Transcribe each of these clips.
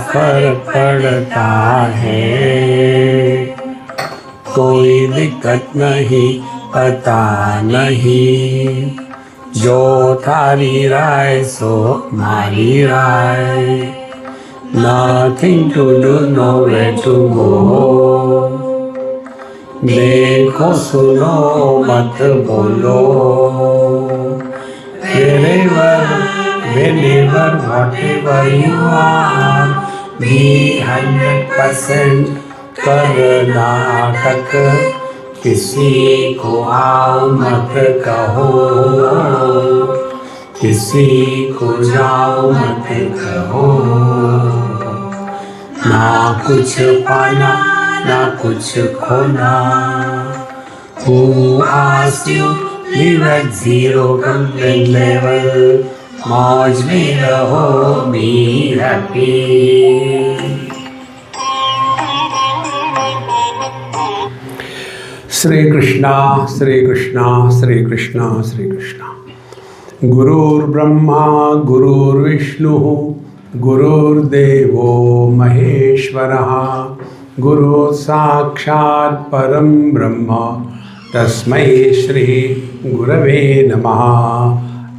फर्क पड़ता है, कोई दिक्कत नहीं, पता नहीं, जो थारी राय सो मारी राय, nothing to do, nowhere to go, देखो सुनो मत बोलो, whenever, whatever you are, be 100% Karnataka, किसी को आओ मत कहो, किसी को जाओ मत कहो, ना कुछ पाना ना कुछ खोना, who asked you live at zero complaint level, मौज में रहो, be happy. श्री कृष्णा श्री कृष्णा श्री कृष्णा श्री कृष्णा. गुरुर्ब्रह्मा गुरुर्विष्णु गुरुर्देवो महेश्वरः, गुरु साक्षात् परं ब्रह्म, तस्मै श्री गुरवे नमः,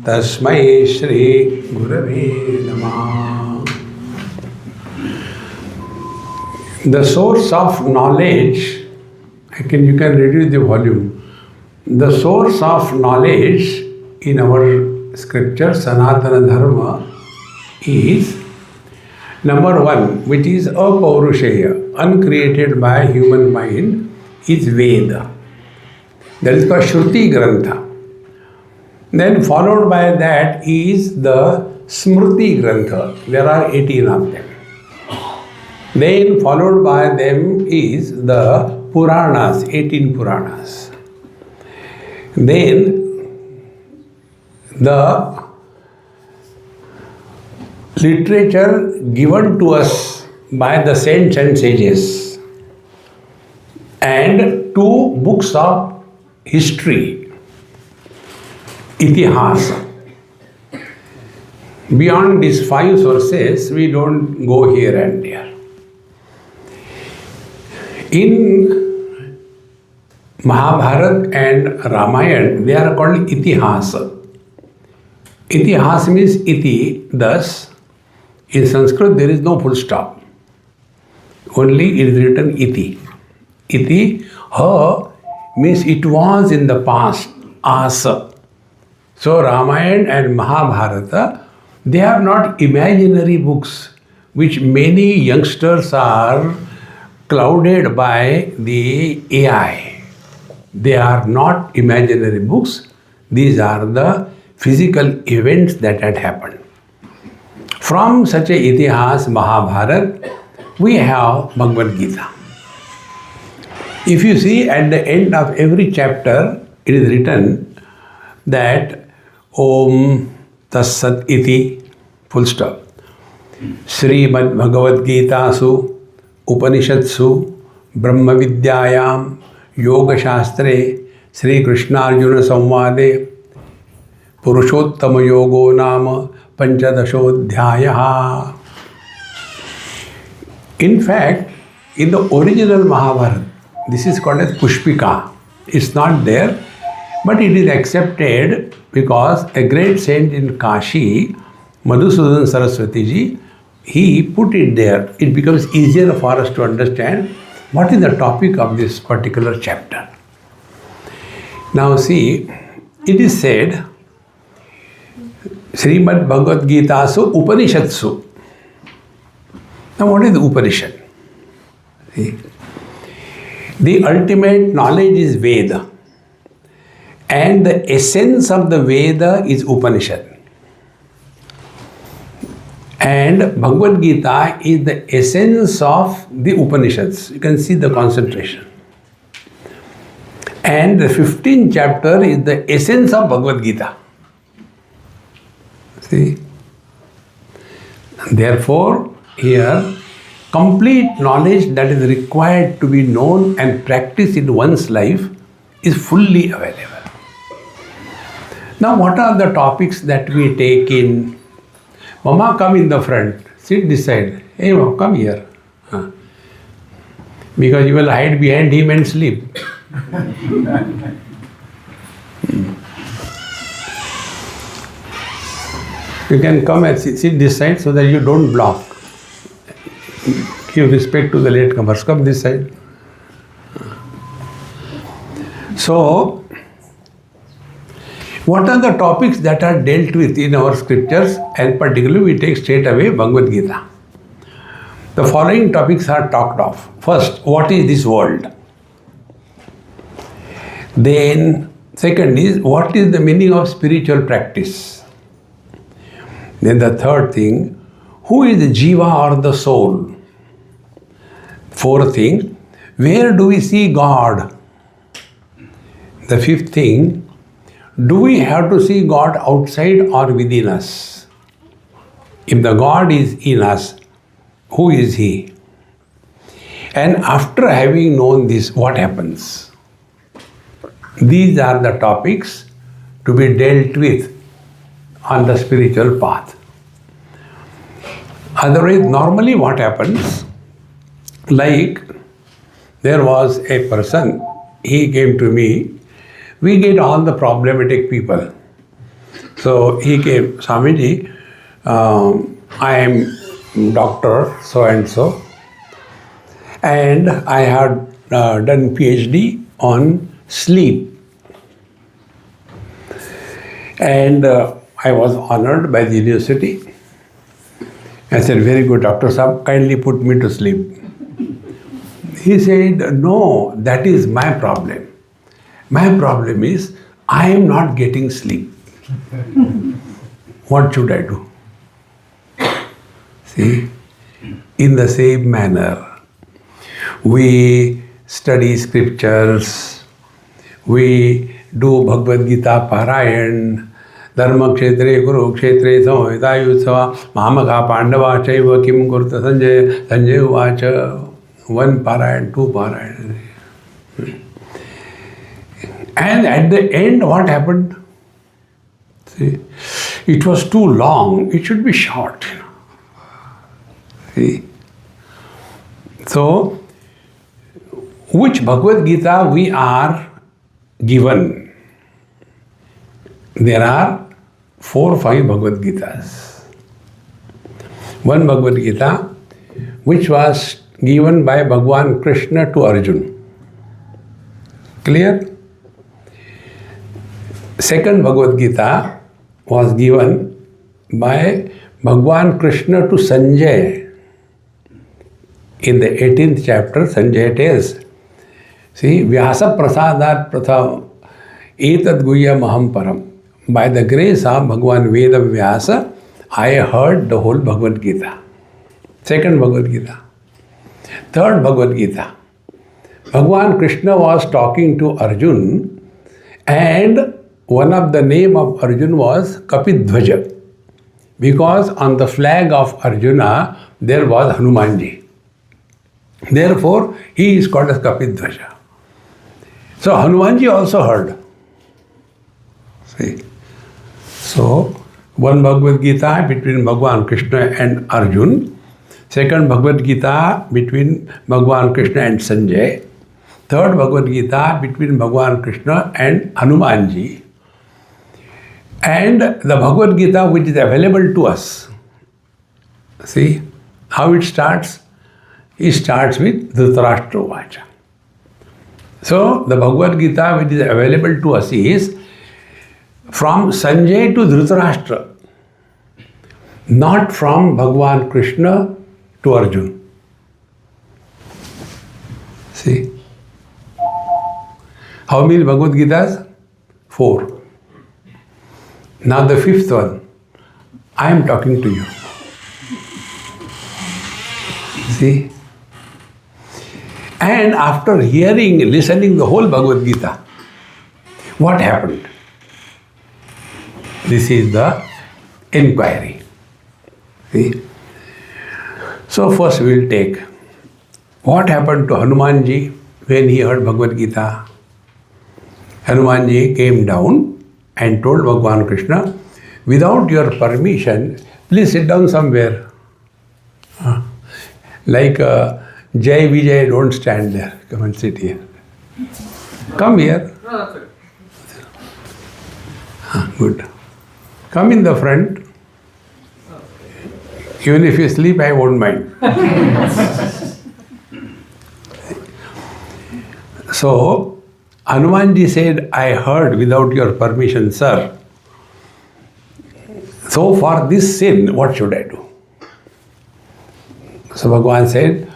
तस्मै श्री गुरवे नमः. The source of knowledge, you can reduce the volume. The source of knowledge in our scripture, Sanatana Dharma, is number one, which is apaurushaya, uncreated by human mind, is Veda. That is called Shruti Grantha. Then followed by that is the Smriti Grantha. There are 18 of them. Then followed by them is the Puranas, 18 Puranas. Then the literature given to us by the saints and sages, and 2 books of history, Itihasa. Beyond these 5 sources, we don't go here and there. In Mahabharata and Ramayana, they are called Itihasa. Itihas means iti, thus. In Sanskrit, there is no full stop. Only it is written iti. Iti, ha, means it was in the past, asa. So Ramayana and Mahabharata, they are not imaginary books which many youngsters are clouded by the AI. They are not imaginary books. These are the physical events that had happened. From such a Itihas, Mahabharata, we have Bhagavad Gita. If you see at the end of every chapter, it is written that Om Tassat Iti, full stop. Srimad Bhagavad Gita Su Upanishadsu Brahma Vidyayam Yoga Shastre Sri Krishna Arjuna Samvade Purushottama Yogo Nama Panchadashodhyayaha. In fact, in the original Mahabharata, this is called as Pushpika. It's not there, but it is accepted because a great saint in Kashi, Madhusudan Saraswati ji, he put it there. It becomes easier for us to understand what is the topic of this particular chapter. Now see, it is said, Srimad Bhagavad Gita Su Upanishadsu. Now what is the Upanishad? See? The ultimate knowledge is Veda. And the essence of the Veda is Upanishad. And Bhagavad Gita is the essence of the Upanishads. You can see the concentration. And the 15th chapter is the essence of Bhagavad Gita. See? Therefore, here, complete knowledge that is required to be known and practiced in one's life is fully available. Now, what are the topics that we take in? Mama, come in the front. Sit this side. Hey, come here. Because you will hide behind him and sleep. You can come and sit this side so that you don't block. Give respect to the latecomers. Come this side. So, what are the topics that are dealt with in our scriptures? And particularly we take straight away Bhagavad Gita. The following topics are talked of. First, what is this world? Then, second is, what is the meaning of spiritual practice? Then the third thing, who is the jiva or the soul? Fourth thing, where do we see God? The fifth thing, do we have to see God outside or within us? If the God is in us, who is He? And after having known this, what happens? These are the topics to be dealt with on the spiritual path. Otherwise, normally what happens, like there was a person, he came to me, we get all the problematic people. So he came, Swamiji, I am Dr. so-and-so, and I had done PhD on sleep. And I was honored by the university. I said, very good, Dr. Saab, kindly put me to sleep. He said, no, that is my problem. My problem is, I am not getting sleep. What should I do? See, in the same manner, we study scriptures, we do Bhagavad Gita Parayan, Dharma Kshetre Kuru Kshetre Samhita Yutsava, Mahamaka Pandava Chaiva Kim Kurta Sanjay Uvacha, one Parayan, two Parayan. And at the end, what happened? See, it was too long, it should be short. See? So, which Bhagavad Gita we are given? There are 4 or 5 Bhagavad Gitas. One Bhagavad Gita, which was given by Bhagwan Krishna to Arjuna. Clear? Second Bhagavad Gita was given by Bhagwan Krishna to Sanjay. In the 18th chapter, Sanjay tells, see, Vyasa Prasadat Pratham Etad Guhyam Aham Param. By the grace of Bhagwan Veda Vyasa, I heard the whole Bhagavad Gita. Second Bhagavad Gita. Third Bhagavad Gita. Bhagwan Krishna was talking to Arjuna, and one of the name of Arjuna was Kapidhvaja, because on the flag of Arjuna there was Hanumanji. Therefore, he is called as Kapidhvaja. So Hanumanji also heard. See? So, one Bhagavad Gita between Bhagwan Krishna and Arjuna, second Bhagavad Gita between Bhagwan Krishna and Sanjay, third Bhagavad Gita between Bhagwan Krishna and Hanumanji, and the Bhagavad Gita which is available to us. See how it starts? It starts with Dhritarashtra Vacha. So, the Bhagavad Gita which is available to us is from Sanjay to Dhritarashtra, not from Bhagwan Krishna to Arjuna. See? How many Bhagavad Gitas? 4. Now the 5th one, I am talking to you. See? And after listening the whole Bhagavad Gita, what happened? This is the inquiry. See? So first we will take what happened to Hanumanji when he heard Bhagavad Gita. Hanumanji came down and told Bhagwan Krishna, without your permission, please sit down somewhere. Like Jai Vijay, don't stand there. Come and sit here. Come here. Good. Come in the front. Even if you sleep, I won't mind. So, Hanumanji said, I heard without your permission, sir. So for this sin, what should I do? So Bhagavan said,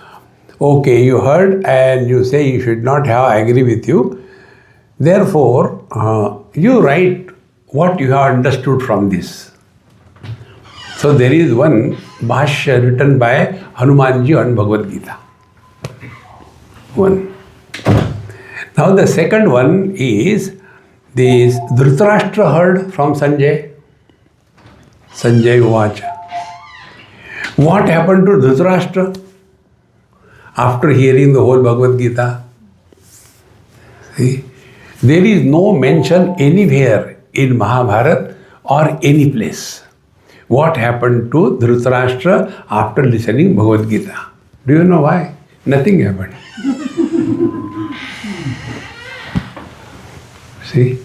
okay, you heard and you say you should not have, I agree with you. Therefore, you write what you have understood from this. So there is one Bhashya written by Hanumanji on Bhagavad Gita. One. Now the second one is this Dhritarashtra heard from Sanjay. Sanjay Uvacha. What happened to Dhritarashtra after hearing the whole Bhagavad Gita? See, there is no mention anywhere in Mahabharata or any place. What happened to Dhritarashtra after listening Bhagavad Gita? Do you know why? Nothing happened. See?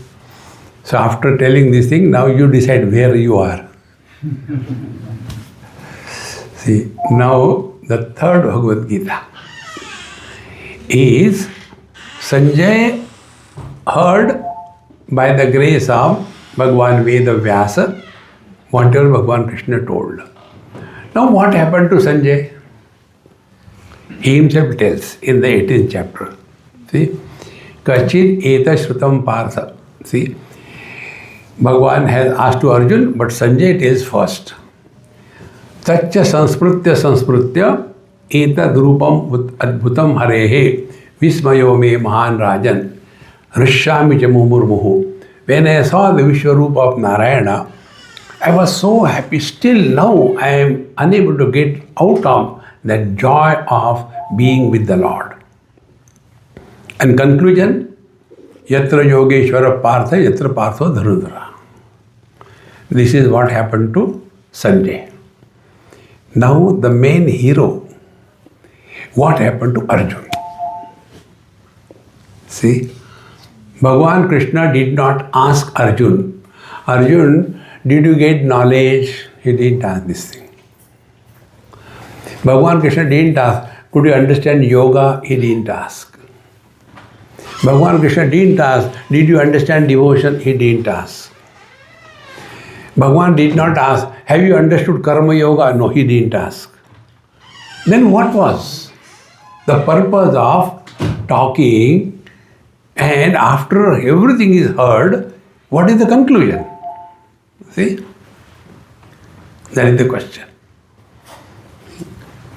So after telling this thing, now you decide where you are. See, now the third Bhagavad Gita is Sanjay heard by the grace of Bhagavan Veda Vyasa whatever Bhagavan Krishna told. Now what happened to Sanjay? He himself tells in the 18th chapter. See? Kachid eta shrutam partha. See? Bhagavan has asked to Arjun, but Sanjay tells first. Taccha sansprutya etad rupam adbhutam harehe vismayo me mahan rajan rishyami cha mumurmuhu. When I saw the Vishwarupa of Narayana, I was so happy. Still now I am unable to get out of that joy of being with the Lord. And conclusion, Yatra Yogeshwara Partha, Yatra Partho Dharudra. This is what happened to Sanjay. Now the main hero, what happened to Arjun? See, Bhagavan Krishna did not ask Arjun, Arjun, did you get knowledge? He didn't ask this thing. Bhagavan Krishna didn't ask, could you understand yoga? He didn't ask. Bhagavan Krishna didn't ask, did you understand devotion? He didn't ask. Bhagavan did not ask, have you understood karma yoga? No, he didn't ask. Then what was the purpose of talking, and after everything is heard, what is the conclusion? See? That is the question.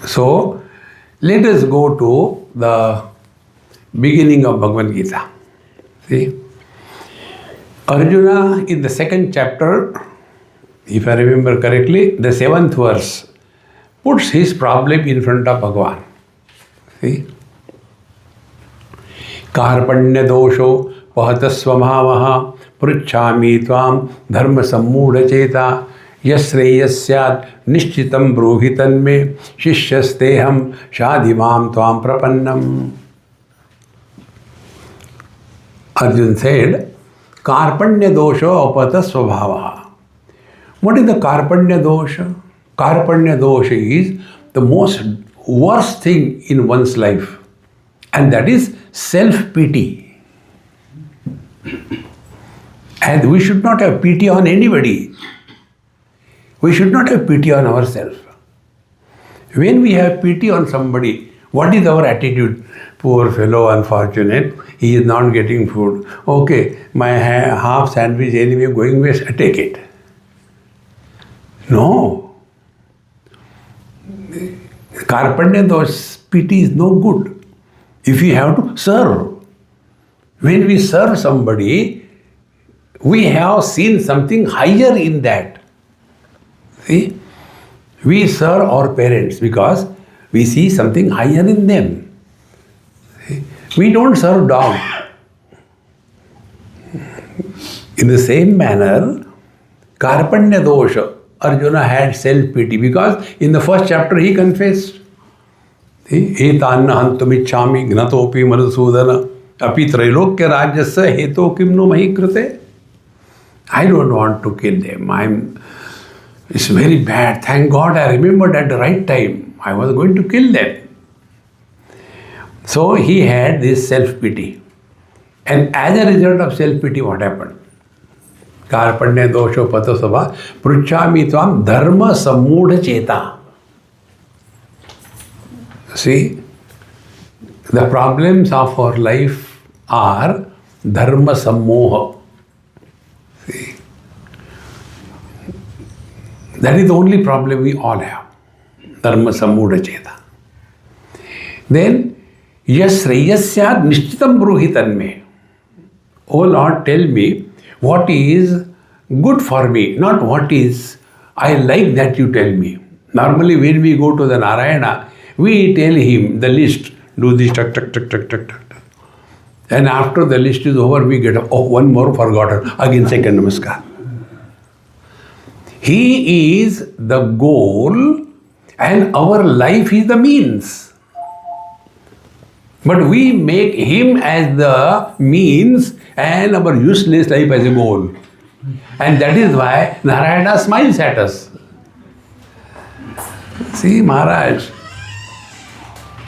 So, let us go to the beginning of Bhagavad Gita. See? Arjuna in the second chapter, if I remember correctly, the 7th verse, puts his problem in front of Bhagavan. See? Karpanya dosho pahatasvamavaha pruchhami tvam dharma sammudha cheta yasreyasyad nishchitam brohitan me shishyasteham shadimam tvam prapannam. Arjun said, Karpanya dosho apatasvabhavaha. What is the Karpanya dosha? Karpanya dosha is the most worst thing in one's life, and that is self-pity. And we should not have pity on anybody. We should not have pity on ourselves. When we have pity on somebody, what is our attitude? Poor fellow, unfortunate, he is not getting food. Okay, my half sandwich anyway going waste, take it. No. Karpanya dosha, pity is no good. If you have to serve, when we serve somebody, we have seen something higher in that. See? We serve our parents because we see something higher in them. See? We don't serve dog. In the same manner, Karpanya dosha, Arjuna had self-pity because in the first chapter he confessed, एतान्न हन्तुमिच्छामि घ्नतोऽपि Madhusudan अपि त्रैलोक्य राज्यस्य हेतो किं नु मयि कृते. I don't want to kill them. It's very bad. Thank God I remembered at the right time. I was going to kill them. So he had this self-pity. And as a result of self-pity, what happened? Karpanya dosho patosava pruchami tvam dharma sammudha cheta. See, the problems of our life are dharma sammoha. See, that is the only problem we all have. Dharma sammudha cheta. Then, yasrayasya nishchitam bruhitanme. Oh Lord, tell me what is good for me, not what is I like that you tell me. Normally, when we go to the Narayana, we tell him the list. Do this, tuck, tuck, tuck, tuck, tuck, tuck. And after the list is over, we get, oh, one more forgotten. Again, second namaskar. He is the goal and our life is the means. But we make him as the means and our useless life as a goal. And that is why Narayana smiles at us. See, Maharaj.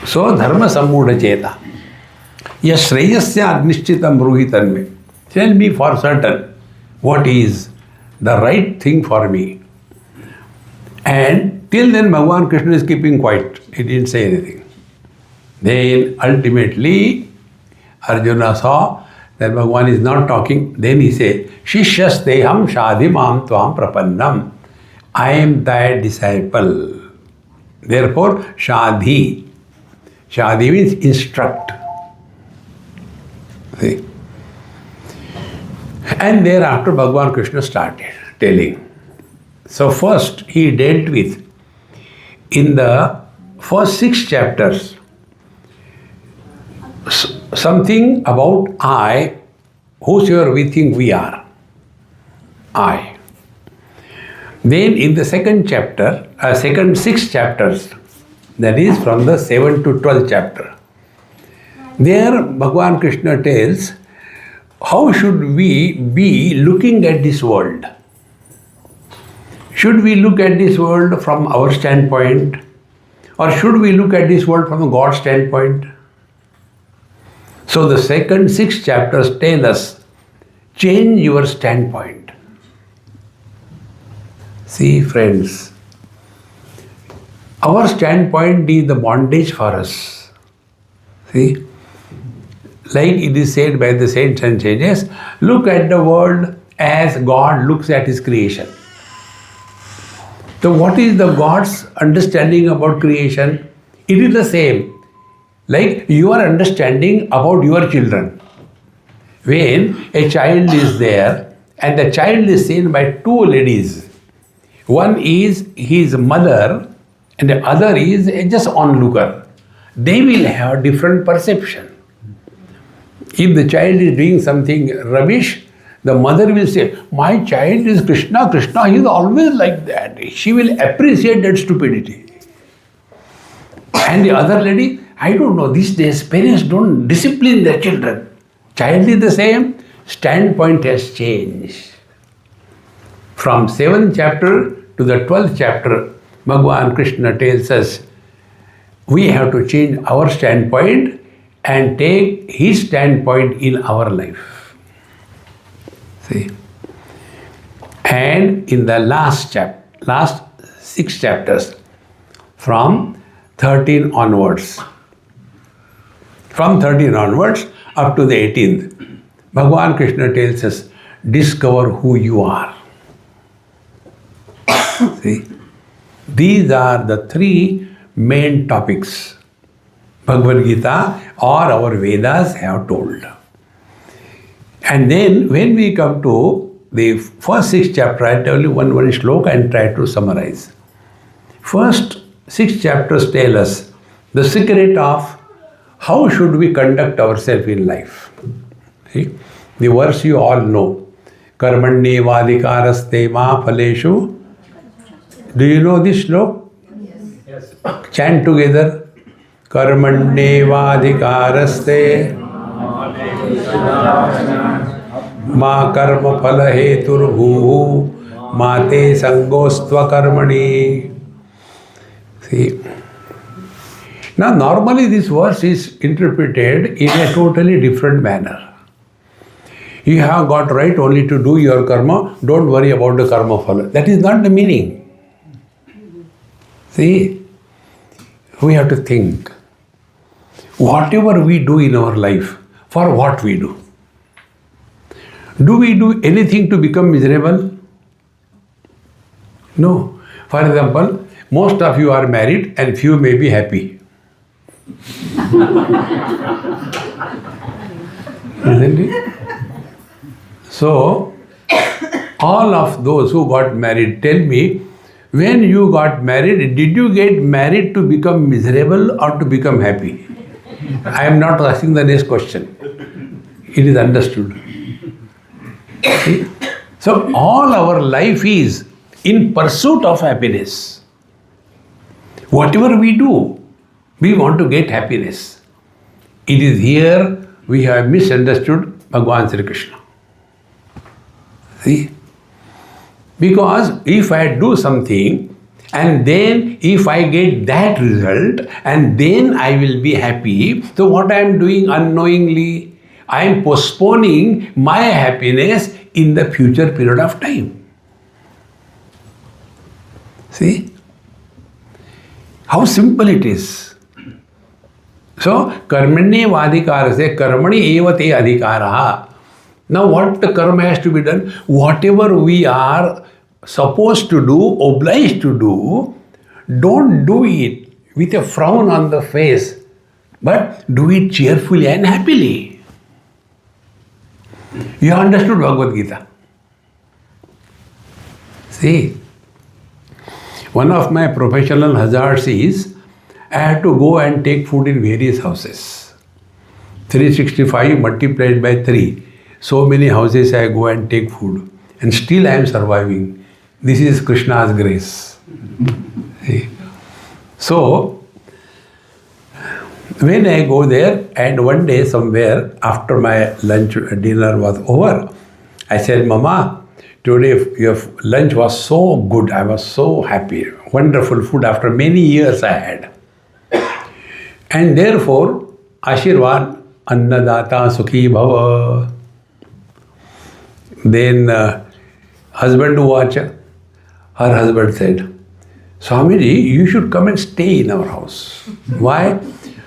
So, dharma sammudha cheta. Yashreyasya nishchitam bruhitanme. Tell me for certain what is the right thing for me. And till then Bhagavan Krishna is keeping quiet. He didn't say anything. Then ultimately Arjuna saw that Bhagavan is not talking. Then he said, Shishyasteham shadhimam tvam prapannam. I am thy disciple. Therefore, shadhi. Shadhi means instruct. See? And thereafter Bhagavan Krishna started telling. So first he dealt with, in the first 6 chapters, something about I, whosoever we think we are. I. Then in the second 6 chapters, that is from the 7th to 12th chapter, there Bhagavan Krishna tells how should we be looking at this world. Should we look at this world from our standpoint, or should we look at this world from God's standpoint? So the second 6 chapters tell us, change your standpoint. See, friends, our standpoint is the bondage for us. See, like it is said by the saints and sages, look at the world as God looks at his creation. So what is the God's understanding about creation? It is the same. Like your understanding about your children. When a child is there and the child is seen by 2 ladies. One is his mother and the other is just onlooker. They will have different perception. If the child is doing something rubbish, the mother will say, my child is Krishna, Krishna, he is always like that. She will appreciate that stupidity. And the other lady, I don't know, these days parents don't discipline their children. Child is the same, standpoint has changed. From 7th chapter to the 12th chapter, Bhagavan Krishna tells us, we have to change our standpoint and take his standpoint in our life. See? And in the last 6 chapters, from 13 onwards, up to the 18th, Bhagavan Krishna tells us, discover who you are. See? These are the 3 main topics Bhagavad Gita or our Vedas have told. And then when we come to the first 6 chapters, I tell you one shloka and try to summarize. First 6 chapters tell us the secret of how should we conduct ourselves in life. See? The verse you all know. Karmanyevadhikaraste ma phaleshu. Do you know this shloka? Yes. Chant together. कर्मण्येवाधिकारस्ते मा कर्म फल हेतुर्भूः मा ते संगोस्त्व कर्मणि. See, now normally this verse is interpreted in a totally different manner. You have got right only to do your karma, don't worry about the karma phala. That is not the meaning. See, we have to think. Whatever we do in our life, for what we do? Do we do anything to become miserable? No. For example, most of you are married and few may be happy. Isn't it? So, all of those who got married, tell me, when you got married, did you get married to become miserable or to become happy? I am not asking the next question. It is understood. See? So, all our life is in pursuit of happiness. Whatever we do, we want to get happiness. It is here we have misunderstood Bhagavan Sri Krishna. See? Because if I do something and then if I get that result and then I will be happy, so what I am doing unknowingly, I am postponing my happiness in the future period of time. See? How simple it is. So, karmanye vadhikarase karmani evate adhikaraha. Now what the karma has to be done? Whatever we are supposed to do, obliged to do, don't do it with a frown on the face, but do it cheerfully and happily. You understood Bhagavad Gita? See, one of my professional hazards is I had to go and take food in various houses. 365 multiplied by 3. So many houses I go and take food. And still I am surviving. This is Krishna's grace. See? So, when I go there, and one day somewhere after my dinner was over, I said, Mama, today your lunch was so good. I was so happy. Wonderful food after many years I had. And therefore, Ashirvad, Annadata Sukhi Bhava. Then husband watch, her husband said, Swamiji, you should come and stay in our house. Why?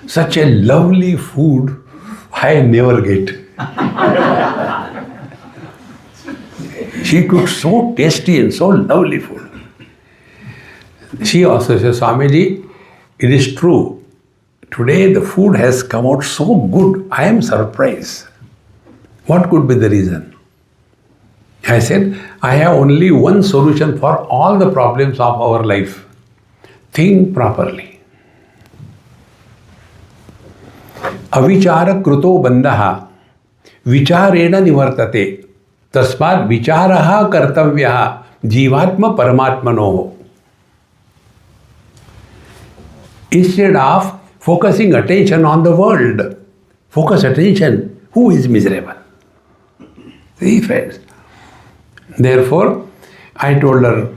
Such a lovely food I never get. She cooked so tasty and so lovely food. She also said, Swamiji, it is true. Today the food has come out so good. I am surprised. What could be the reason? I said, I have only one solution for all the problems of our life. Think properly. Avichara kruto bandaha vicharena nivartate tasmat vicharaha kartavyaha jivatma paramatmanoho. Instead of focusing attention on the world, focus attention who is miserable. See, friends. Therefore, I told her,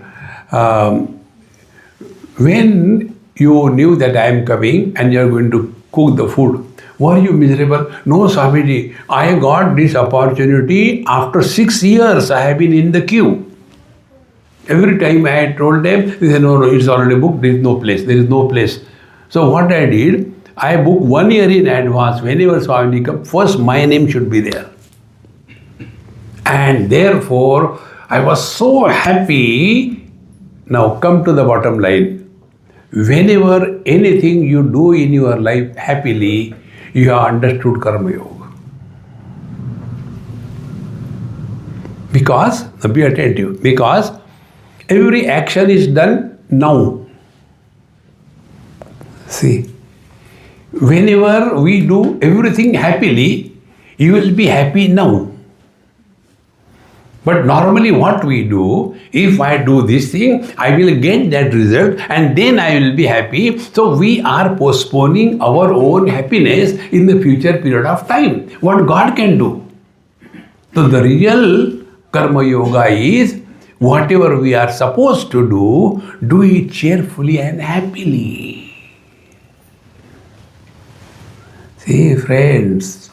when you knew that I am coming and you are going to cook the food, were you miserable? No, Swamiji, I got this opportunity after 6 years. I have been in the queue. Every time I had told them, they said, no, it's already booked, there is no place, there is no place. So what I did, I booked 1 year in advance. Whenever Swamiji comes, first my name should be there. And therefore, I was so happy. Now come to the bottom line. Whenever anything you do in your life happily, you have understood Karma Yoga. Because, be attentive, because every action is done now. See, whenever we do everything happily, you will be happy now. But normally what we do, if I do this thing, I will get that result and then I will be happy. So we are postponing our own happiness in the future period of time. What God can do. So the real karma yoga is whatever we are supposed to do it cheerfully and happily. See, friends.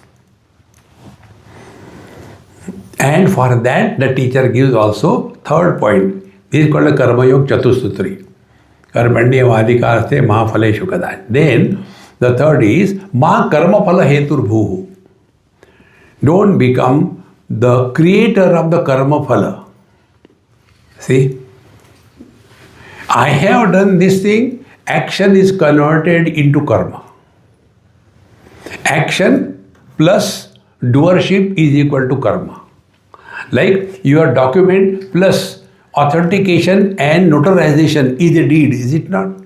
And for that, the teacher gives also third point. This is called a Karma Yoga Chatusutri. Karmanyavadikaste ma phaleshu kadai. Then the third is ma karma phala hetur bhuhu. Don't become the creator of the karma phala. See, I have done this thing, action is converted into karma. Action plus doership is equal to karma. Like your document plus authentication and notarization is a deed, is it not?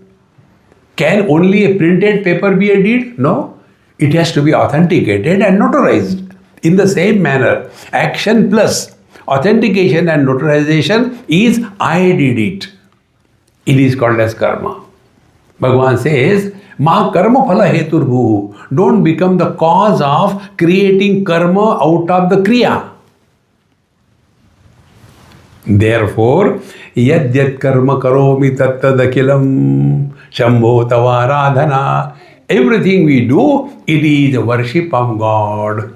Can only a printed paper be a deed? No. It has to be authenticated and notarized. In the same manner, action plus authentication and notarization is I did it. It is called as karma. Bhagavan says, Ma karma phala hetur bhuhu. Don't become the cause of creating karma out of the kriya. Therefore, yad yad karma karomi tattadakilam shambho tavaradhana. Everything we do, it is the worship of God.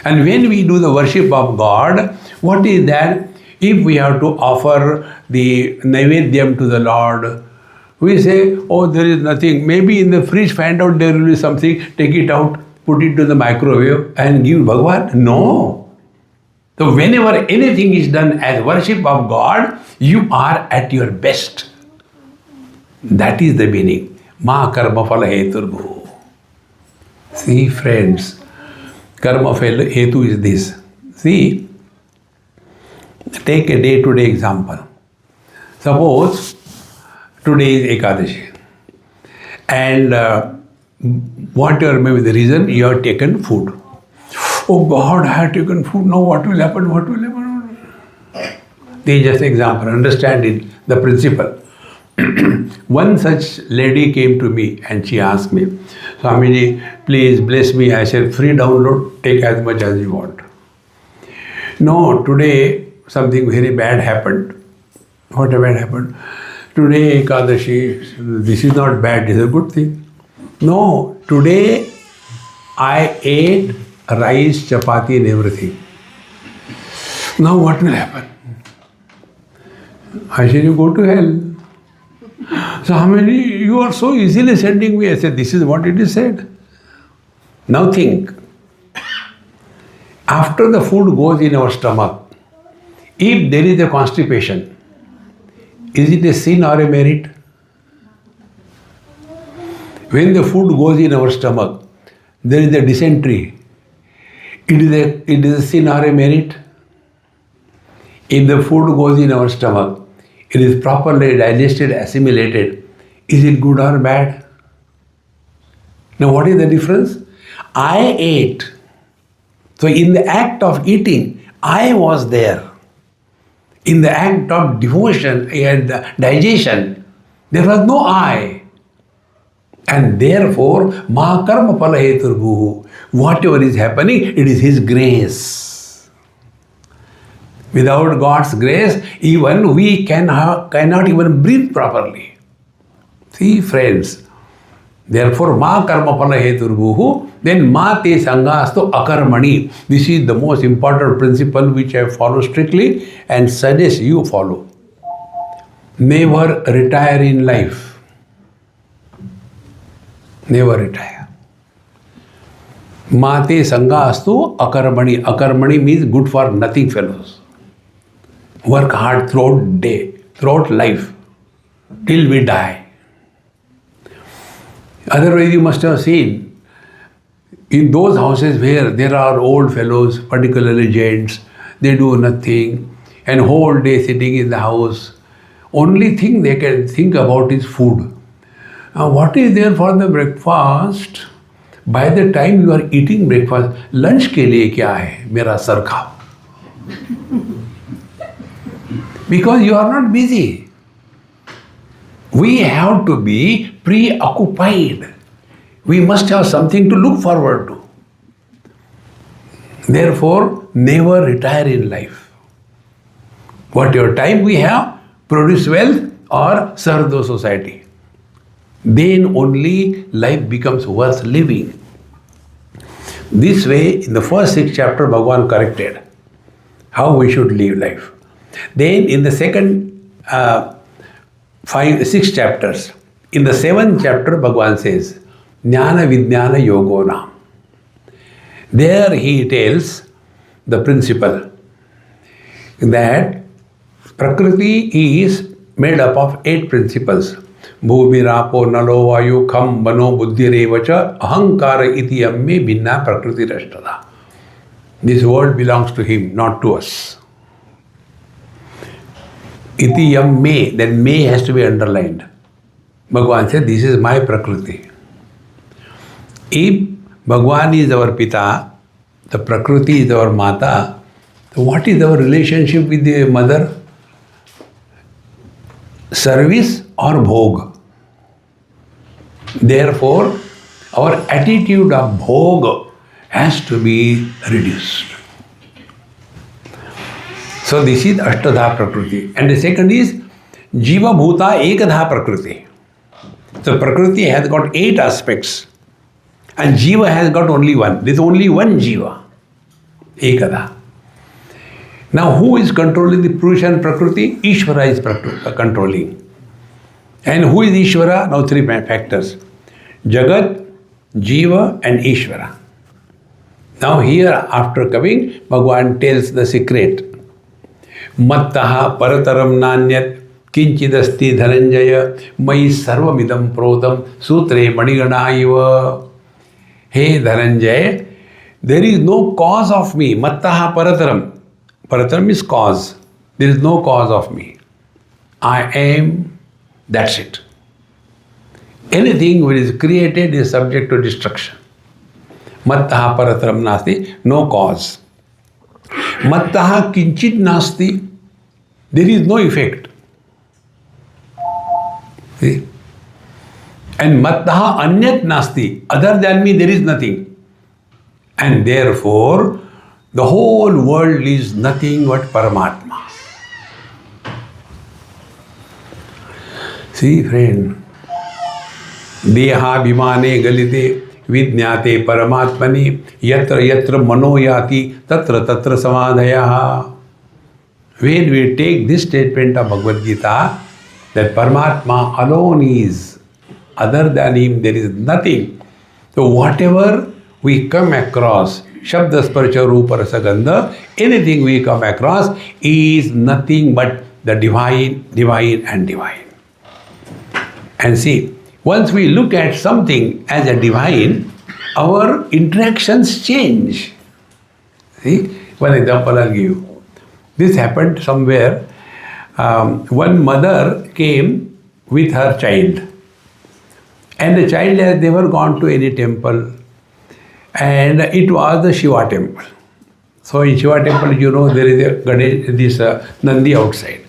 And when we do the worship of God, what is that? If we have to offer the naivedyam to the Lord, we say, oh, there is nothing. Maybe in the fridge, find out there will be something, take it out, put it to the microwave and give Bhagavan. No. So whenever anything is done as worship of God, you are at your best. That is the meaning. Ma karma phala hetur bhu. See, friends, karma phala hetu is this. See, take a day-to-day example. Suppose today is Ekadashi and whatever may be the reason, you have taken food. Oh God, I have taken food, now what will happen, what will happen? This is just an example, understand it, the principle. One such lady came to me and she asked me, Swamiji, please bless me. I said, free download, take as much as you want. No, today something very bad happened. What bad happened? Today Ekadashi, this is not bad, this is a good thing. No, today I ate rice, chapati and everything. Now what will happen? I said, you go to hell. So how many, you are so easily sending me. I said, this is what it is said. Now think, after the food goes in our stomach, if there is a constipation, is it a sin or a merit? When the food goes in our stomach, there is a dysentery. It is a sin or a merit? If the food goes in our stomach, it is properly digested, assimilated. Is it good or bad? Now what is the difference? I ate. So in the act of eating, I was there. In the act of devotion and digestion, there was no I. And therefore, ma karma phala hetur bhuhu. Whatever is happening, it is His grace. Without God's grace, even we cannot even breathe properly. See, friends. Therefore, ma karma phala hetur bhuhu. Then ma te sangastu akarmani. This is the most important principle which I follow strictly and suggest you follow. Never retire in life. Never retire. Mate sangastu akarmani. Akarmani means good for nothing fellows. Work hard throughout day, throughout life, till we die. Otherwise you must have seen, in those houses where there are old fellows, particularly gents, they do nothing and whole day sitting in the house. Only thing they can think about is food. Now what is there for the breakfast? By the time you are eating breakfast, lunch के लिए क्या है? मेरा sir खाओ. Because you are not busy. We have to be preoccupied. We must have something to look forward to. Therefore, never retire in life. Whatever time we have, produce wealth or serve the society. Then only life becomes worth living. This way, in the first 6 chapters, Bhagavan corrected how we should live life. Then in the second 6 chapters, in the 7th chapter, Bhagavan says, Jnana Vijnana Yogo Nam. There he tells the principle that Prakriti is made up of 8 principles. Bhumi, Rapo, Nalo, Vayu, Kham, Mano, Buddhi, Revacha, Ahankara, Iti, Amme, Binna, Prakriti, Rashtada. This word belongs to him, not to us. Iti, Amme, then May has to be underlined. Bhagavan said, this is my Prakriti. If Bhagavan is our Pita, the Prakriti is our Mata, so what is our relationship with the mother? Service or bhog? Therefore, our attitude of bhog has to be reduced. So this is Ashtadha Prakriti. And the second is Jiva Bhuta Ekadha Prakriti. So Prakriti has got 8 aspects. And Jiva has got only one. There is only one Jiva. Ekada. Now who is controlling the Purusha and Prakriti? Ishvara is controlling. And who is Ishvara? Now 3 factors. Jagat, Jiva and Ishvara. Now here after coming, Bhagavan tells the secret. Mattaha parataram nanyat kinchidasti dhananjaya mai sarvamidam prodam sutre maniganaiva. Hey Dhananjay, there is no cause of me. Mattaha parataram. Parataram is cause. There is no cause of me. I am, that's it. Anything which is created is subject to destruction. Mattaha parataram nasti, no cause. Mattaha kinchit nasti, there is no effect. See? And mattaha anyat nasti, other than me there is nothing. And therefore, the whole world is nothing but Paramatma. See, friend, Deha Bhimane Galite Vidnyate Paramatmani Yatra Yatra Manoyati Tatra Tatra Samadhayaha. When we take this statement of Bhagavad Gita, that Paramatma alone is, other than him there is nothing. So whatever we come across, Shabda Sparcha Rupa Rasa Gandha, anything we come across is nothing but the divine, divine and divine. And see, once we look at something as a divine, our interactions change. See, one example I'll give you. This happened somewhere. One mother came with her child. And the child has never gone to any temple. And it was the Shiva temple. So in Shiva temple, you know, there is a Ganesh, this Nandi outside.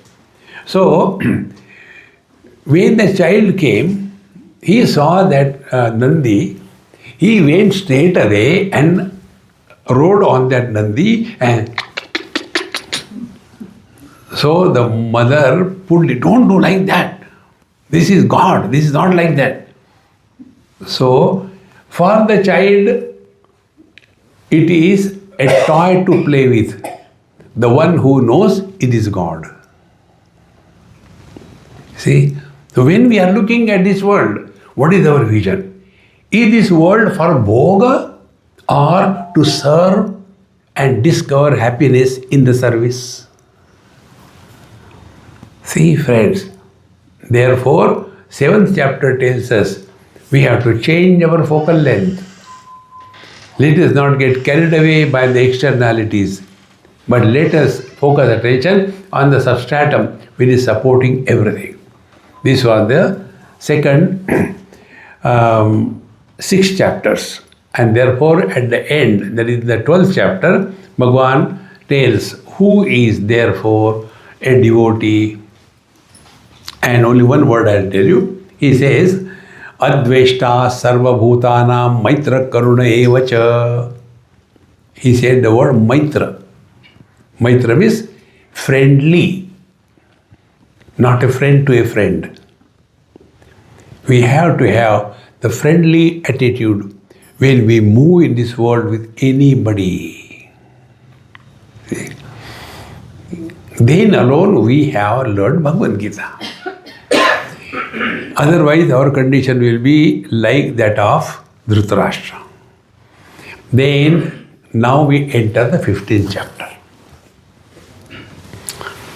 So when the child came, he saw that Nandi, he went straight away and rode on that Nandi, and so the mother pulled it, don't do like that. This is God, this is not like that. So for the child, it is a toy to play with. The one who knows it is God. See, so when we are looking at this world, what is our vision? Is this world for bhoga or to serve and discover happiness in the service? See, friends, therefore, 7th chapter tells us we have to change our focal length. Let us not get carried away by the externalities, but let us focus attention on the substratum which is supporting everything. This was the second 6 chapters. And therefore, at the end, that is the 12th chapter, Bhagavan tells who is therefore a devotee, and only one word I'll tell you. He says, Adveshta sarva bhutanam maitra karuna evacha. He said the word maitra. Maitra means friendly, not a friend to a friend. We have to have the friendly attitude when we move in this world with anybody. Then alone we have learned Bhagavad Gita. Otherwise our condition will be like that of Dhritarashtra. Then now we enter the 15th chapter.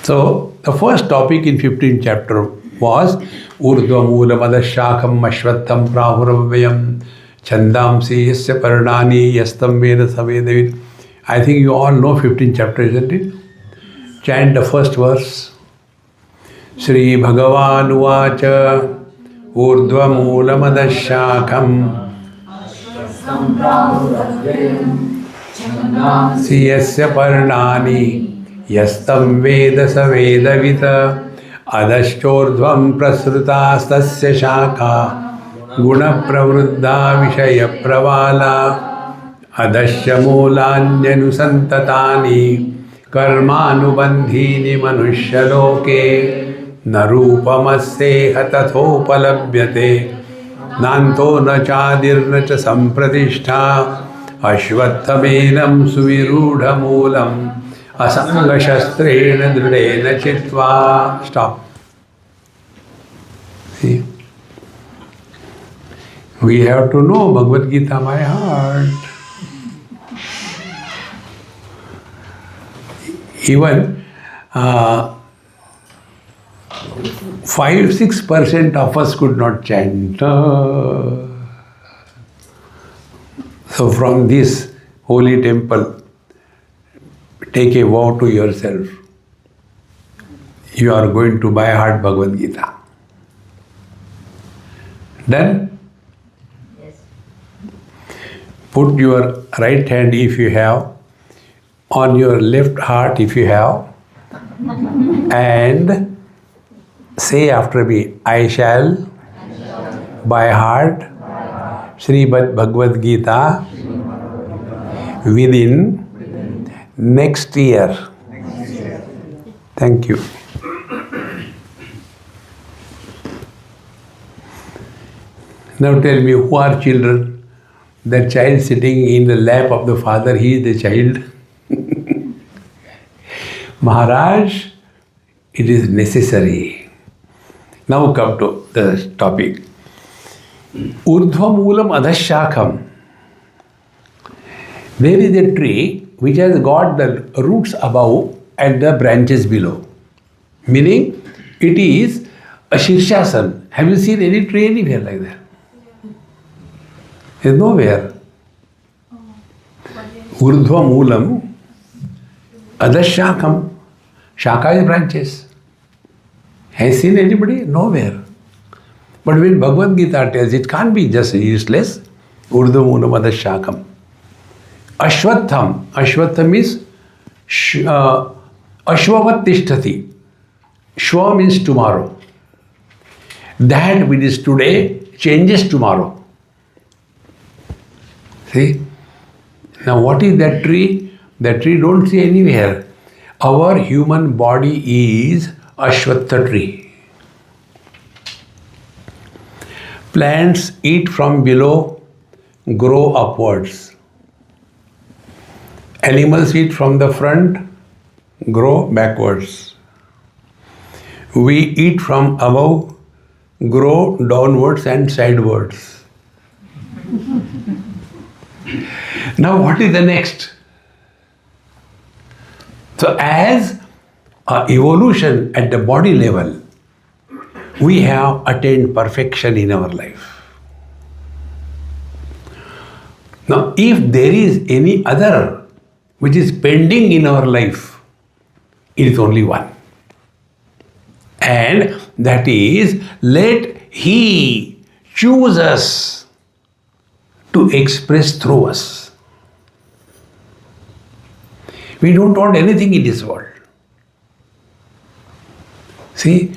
So the first topic in 15th chapter was Urdhva Moolam Adashakam Ashvattham Prahuravayam Chandamsi Yasya Parnani Yastam Veda Savedavid. I think you all know 15th chapter, isn't it? Chant the first verse. Shri Bhagavan Uvacha Urdhva Moolam Adashakam Siyasya Parnani Yastam Veda Savedavita Adashchordhvam Prasrutastasya Shaka Guna Pravruddha Vishaya Pravala Adashya Mulanyanu Santatani Karmanubandhini Manushya Loke Narupamasseha Tathopalabhyate Nanto na chadirna cha sampradishta Ashvattamenam suvirudha moolam Asanga shastrena dridena chitva. Stop. See? We have to know Bhagavad Gita by heart. Even 5-6% of us could not chant. So from this holy temple, take a vow to yourself. You are going to by heart Bhagavad Gita. Done? Yes. Put your right hand if you have, on your left heart if you have, and say after me, I shall by heart Srimad Bhagavad Gita within next year. Thank you. Now tell me, who are children? The child sitting in the lap of the father, he is the child. Maharaj, it is necessary. Now come to the topic. Urdhva Moolam Adashakam. There is a tree which has got the roots above and the branches below. Meaning, it is a Shirshasana. Have you seen any tree anywhere like that? There is nowhere. Urdhva Moolam Adashakam. Shaka is branches. Has seen anybody? Nowhere. But when Bhagavad Gita tells, it can't be just useless. Urdhva Moolam Adashakam. Ashvattham. Ashvattham is Ashvavat Tishtati. Shva means tomorrow. That which is today changes tomorrow. See? Now what is that tree? That tree don't see anywhere. Our human body is Ashvattha tree. Plants eat from below, grow upwards. Animals eat from the front, grow backwards. We eat from above, grow downwards and sidewards. Now what is the next? So as evolution at the body level, we have attained perfection in our life. Now if there is any other which is pending in our life, it is only one. And that is, let He choose us to express through us. We don't want anything in this world. See,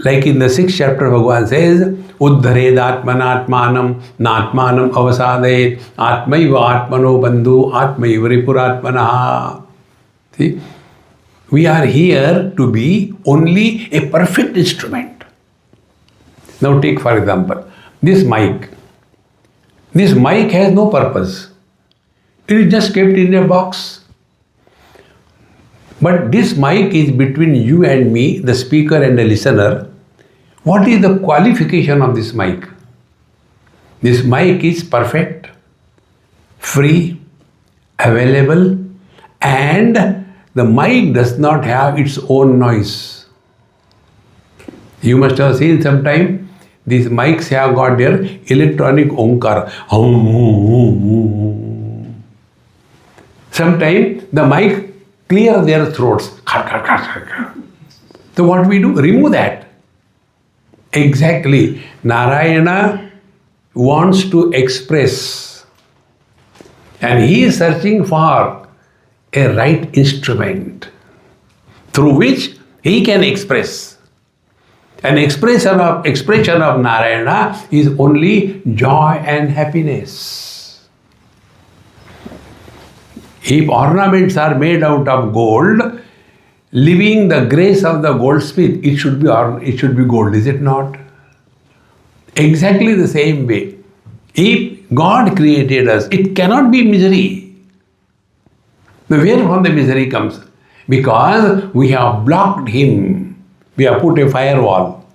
like in the 6th chapter, Bhagavan says, Uddharedatmanatmanam natmanam avasadayet atmaiva atmano bandhu atmaiva ripuratmanaha. See, we are here to be only a perfect instrument. Now take for example, this mic. This mic has no purpose. It is just kept in a box. But this mic is between you and me, the speaker and the listener. What is the qualification of this mic? This mic is perfect, free, available, and the mic does not have its own noise. You must have seen sometime, these mics have got their electronic onkar. Sometimes the mic clear their throats. So what we do? Remove that. Exactly. Narayana wants to express, and he is searching for a right instrument through which he can express. An expression of Narayana is only joy and happiness. If ornaments are made out of gold, leaving the grace of the goldsmith, it should be gold, is it not? Exactly the same way. If God created us, it cannot be misery. Now where from the misery comes? Because we have blocked him. We have put a firewall.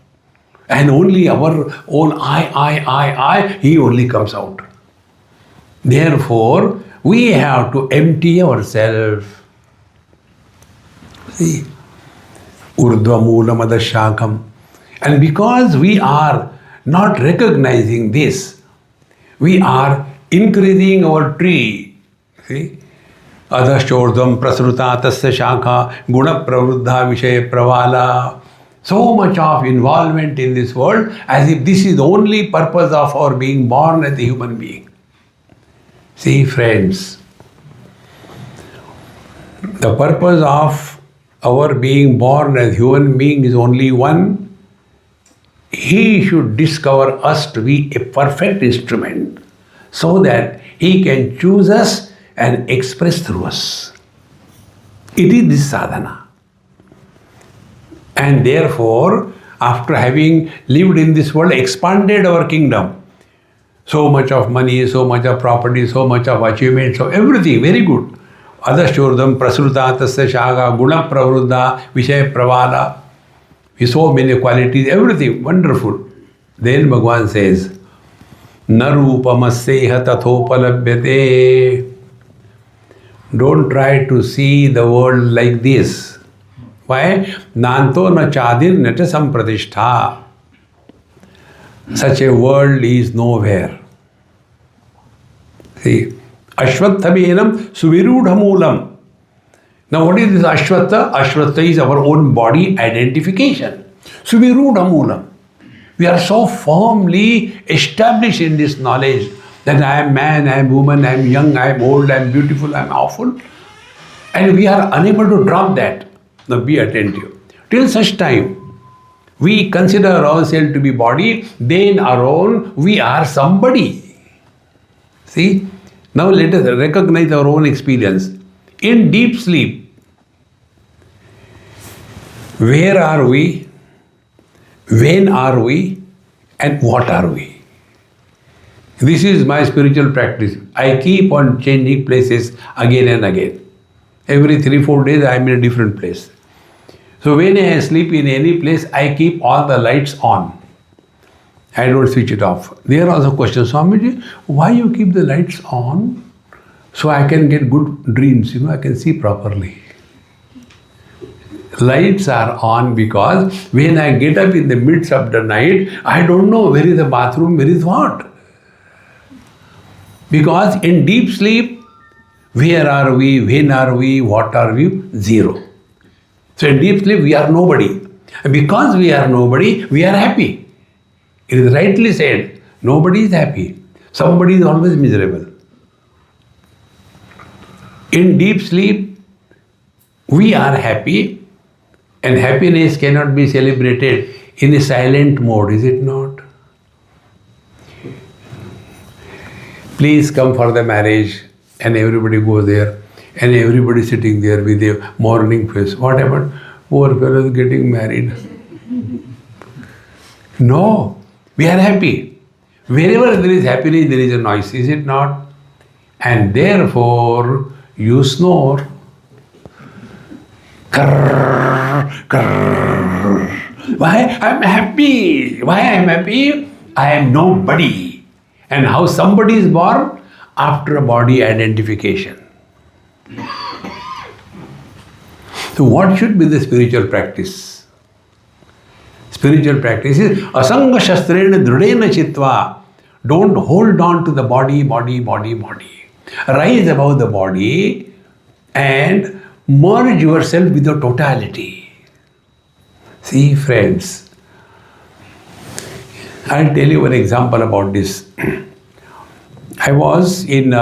And only our own I, he only comes out. Therefore, we have to empty ourselves. See, Urdhva Moolam Adashakam. And because we are not recognizing this, we are increasing our tree. See? Adashchodam prasruta tasya shakha guna pravruddha vishaya pravala. So much of involvement in this world as if this is the only purpose of our being born as a human being. See, friends, the purpose of our being born as human being is only one. He should discover us to be a perfect instrument so that he can choose us and express through us. It is this sadhana. And therefore, after having lived in this world, expanded our kingdom, so much of money, so much of property, so much of achievement, so everything, very good. Adashurdam prasruta tasya shaga guna pravruddha vishaya pravala. With so many qualities, everything, wonderful. Then Bhagavan says, Narupamasseha tathopalabhyate. Don't try to see the world like this. Why? Nanto na chadir nata sampradishtha. Such a world is nowhere. See, Ashvatthamenam suvirudhamulam. Now what is this Ashvatha? Ashvatha is our own body identification. Suvirudhamulam. We are so firmly established in this knowledge that I am man, I am woman, I am young, I am old, I am beautiful, I am awful. And we are unable to drop that. Now be attentive. Till such time, we consider ourselves to be body, then our own, we are somebody. See? Now let us recognize our own experience. In deep sleep, where are we? When are we? And what are we? This is my spiritual practice. I keep on changing places again and again. Every 3-4 days I am in a different place. So when I sleep in any place, I keep all the lights on. I don't switch it off. There are also questions, Swamiji, why you keep the lights on? So I can get good dreams, I can see properly. Lights are on because when I get up in the midst of the night, I don't know where is the bathroom, where is what. Because in deep sleep, where are we, when are we, what are we? Zero. So in deep sleep, we are nobody. And because we are nobody, we are happy. It is rightly said, nobody is happy. Somebody is always miserable. In deep sleep, we are happy And happiness cannot be celebrated in a silent mode, is it not? Please come for the marriage, and everybody goes there, and everybody sitting there with a mourning face. What happened? Poor fellow is getting married. No, we are happy. Wherever there is happiness, there is a noise, is it not? And therefore, you snore. Grrr, grrr. Why? I'm happy. Why I'm happy? I am nobody. And how somebody is born? After a body identification. So what should be the spiritual practice? Spiritual practice is asanga shastrena dhrudena chitva. Don't hold on to the body. Rise above the body and merge yourself with the totality. See, friends, I'll tell you one example about this. I was in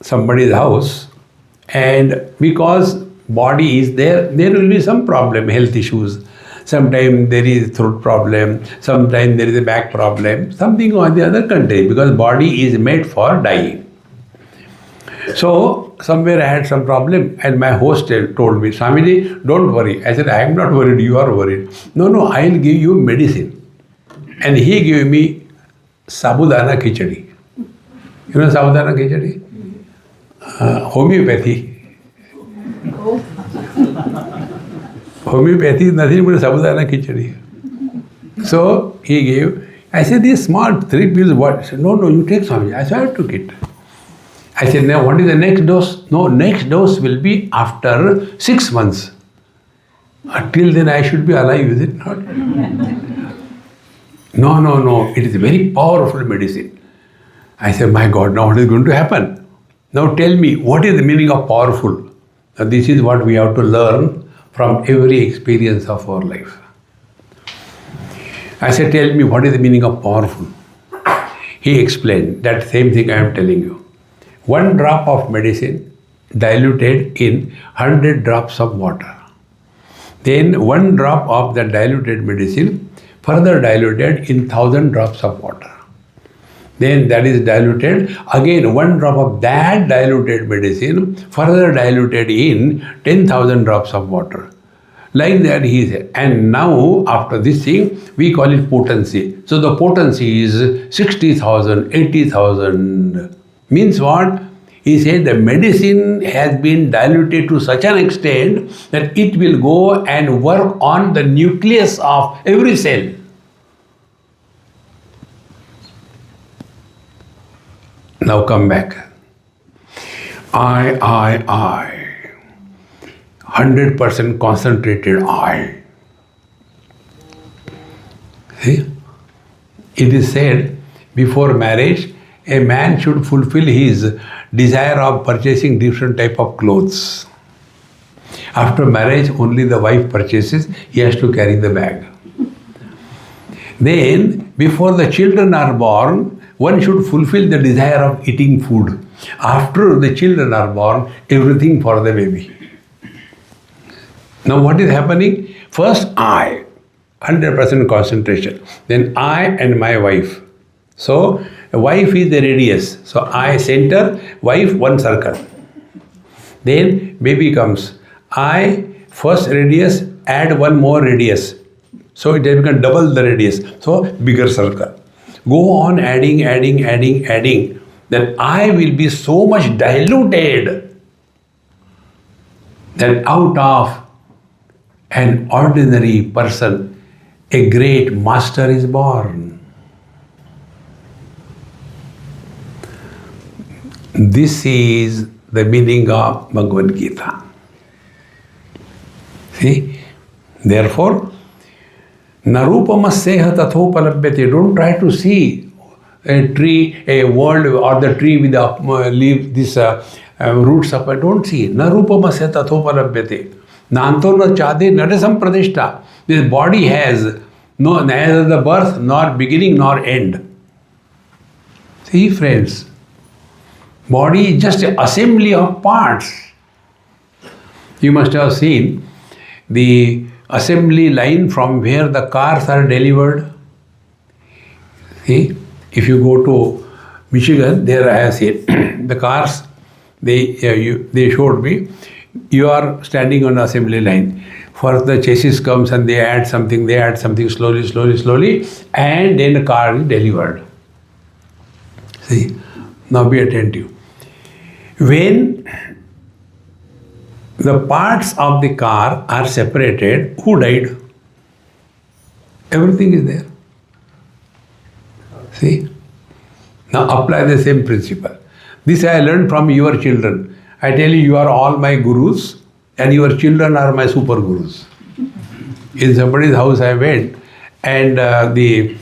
somebody's house, and because body is there, there will be some problem, health issues. Sometimes there is throat problem, sometimes there is a back problem, something or the other contain, because body is made for dying. So, somewhere I had some problem, and my host told me, Swamiji, don't worry. I said, I am not worried, you are worried. No, I'll give you medicine. And he gave me sabudana khichdi. You know sabudana khichdi? Homeopathy. Homeopathy is nothing but sabudana khichdi. So he gave. I said, these small 3 pills, what? He said, no, you take Swamiji. I said, I took it. I said, now what is the next dose? No, next dose will be after 6 months. Till then I should be alive, is it not? No, it is a very powerful medicine. I said, my God, now what is going to happen? Now tell me, what is the meaning of powerful? Now this is what we have to learn from every experience of our life. I said, tell me, what is the meaning of powerful? He explained that same thing I am telling you. 1 drop of medicine diluted in 100 drops of water. Then 1 drop of the diluted medicine further diluted in 1000 drops of water. Then that is diluted, again 1 drop of that diluted medicine further diluted in 10,000 drops of water. Like that he said. And now after this thing, we call it potency. So the potency is 60,000, 80,000. Means what? He said the medicine has been diluted to such an extent that it will go and work on the nucleus of every cell. Now come back. I. 100% concentrated I. See? It is said before marriage, a man should fulfill his desire of purchasing different type of clothes. After marriage, only the wife purchases, he has to carry the bag. Then, before the children are born, one should fulfill the desire of eating food. After the children are born, everything for the baby. Now what is happening? First I, 100% concentration. Then I and my wife. So, wife is the radius. So, I center, wife 1 circle. Then baby comes. I, first radius, add 1 more radius. So, it has become double the radius. So, bigger circle. Go on adding. Then I will be so much diluted that out of an ordinary person, a great master is born. This is the meaning of Bhagavad Gita. See? Therefore, narupamasseha tathopalabhyate. Don't try to see a tree, a world, or the tree with the leaf, this roots up. Don't see. Narupamasseha tathopalabhyate. Nanto na chade nadasam pradishta. This body has neither the birth, nor beginning, nor end. See, friends. Body is just an assembly of parts. You must have seen the assembly line from where the cars are delivered. See, if you go to Michigan, there I have seen the cars. They showed me. You are standing on the assembly line. First the chassis comes and they add something slowly, and then the car is delivered. See, now be attentive. When the parts of the car are separated, who died? Everything is there. See? Now apply the same principle. This I learned from your children. I tell you are all my gurus and your children are my super gurus. In somebody's house I went and the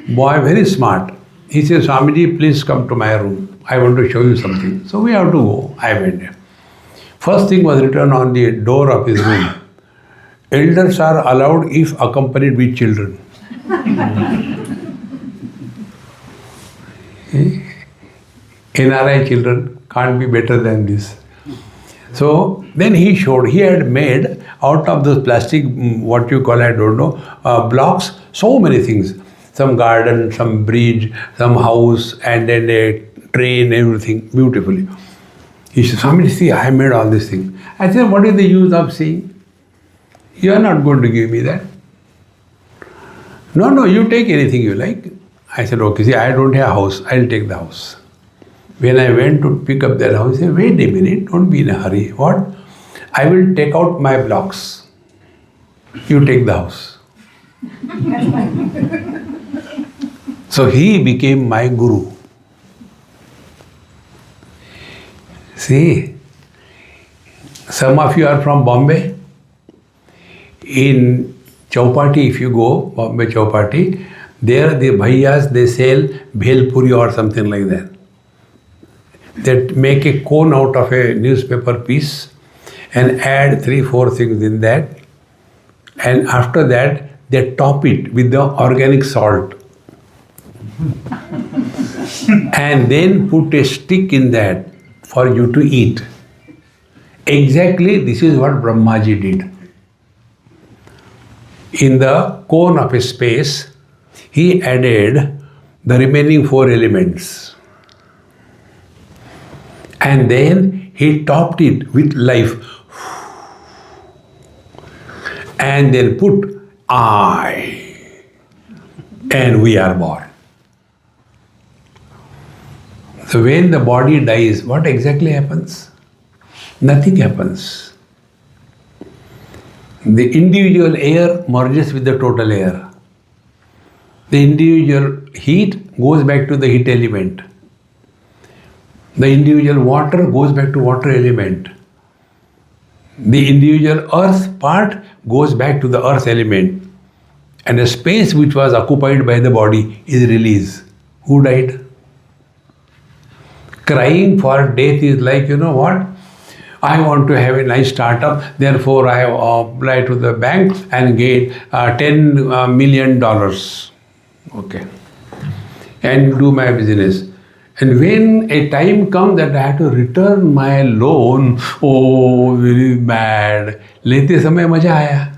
boy, very smart, he says, Swamiji, please come to my room. I want to show you something. So we have to go. I went there. First thing was written on the door of his room. Elders are allowed if accompanied with children. NRI children can't be better than this. So then he showed, he had made out of those plastic, what you call, I don't know, blocks, so many things. Some garden, some bridge, some house, and then a train, everything, beautifully. He said, Swami, see, I made all these things. I said, what is the use of seeing? You are not going to give me that. No, you take anything you like. I said, okay, see, I don't have a house, I'll take the house. When I went to pick up that house, I said, wait a minute, don't be in a hurry. What? I will take out my blocks. You take the house. So he became my guru. See, some of you are from Bombay. In Chowpatty, if you go, Bombay Chowpatty, there the bhaiyas, they sell bhel puri or something like that. They make a cone out of a newspaper piece and add 3-4 things in that. And after that, they top it with the organic salt. And then put a stick in that for you to eat. Exactly this is what Brahmaji did. In the cone of a space, he added the remaining 4 elements. And then he topped it with life. And then put I. And we are born. So when the body dies, what exactly happens? Nothing happens. The individual air merges with the total air. The individual heat goes back to the heat element. The individual water goes back to water element. The individual earth part goes back to the earth element. And the space which was occupied by the body is released. Who died? Crying for death is like, you know what? I want to have a nice startup, therefore I have applied to the bank and get $10 million. Okay. And do my business. And when a time comes that I have to return my loan, oh, very bad. लेते समय मजा आया.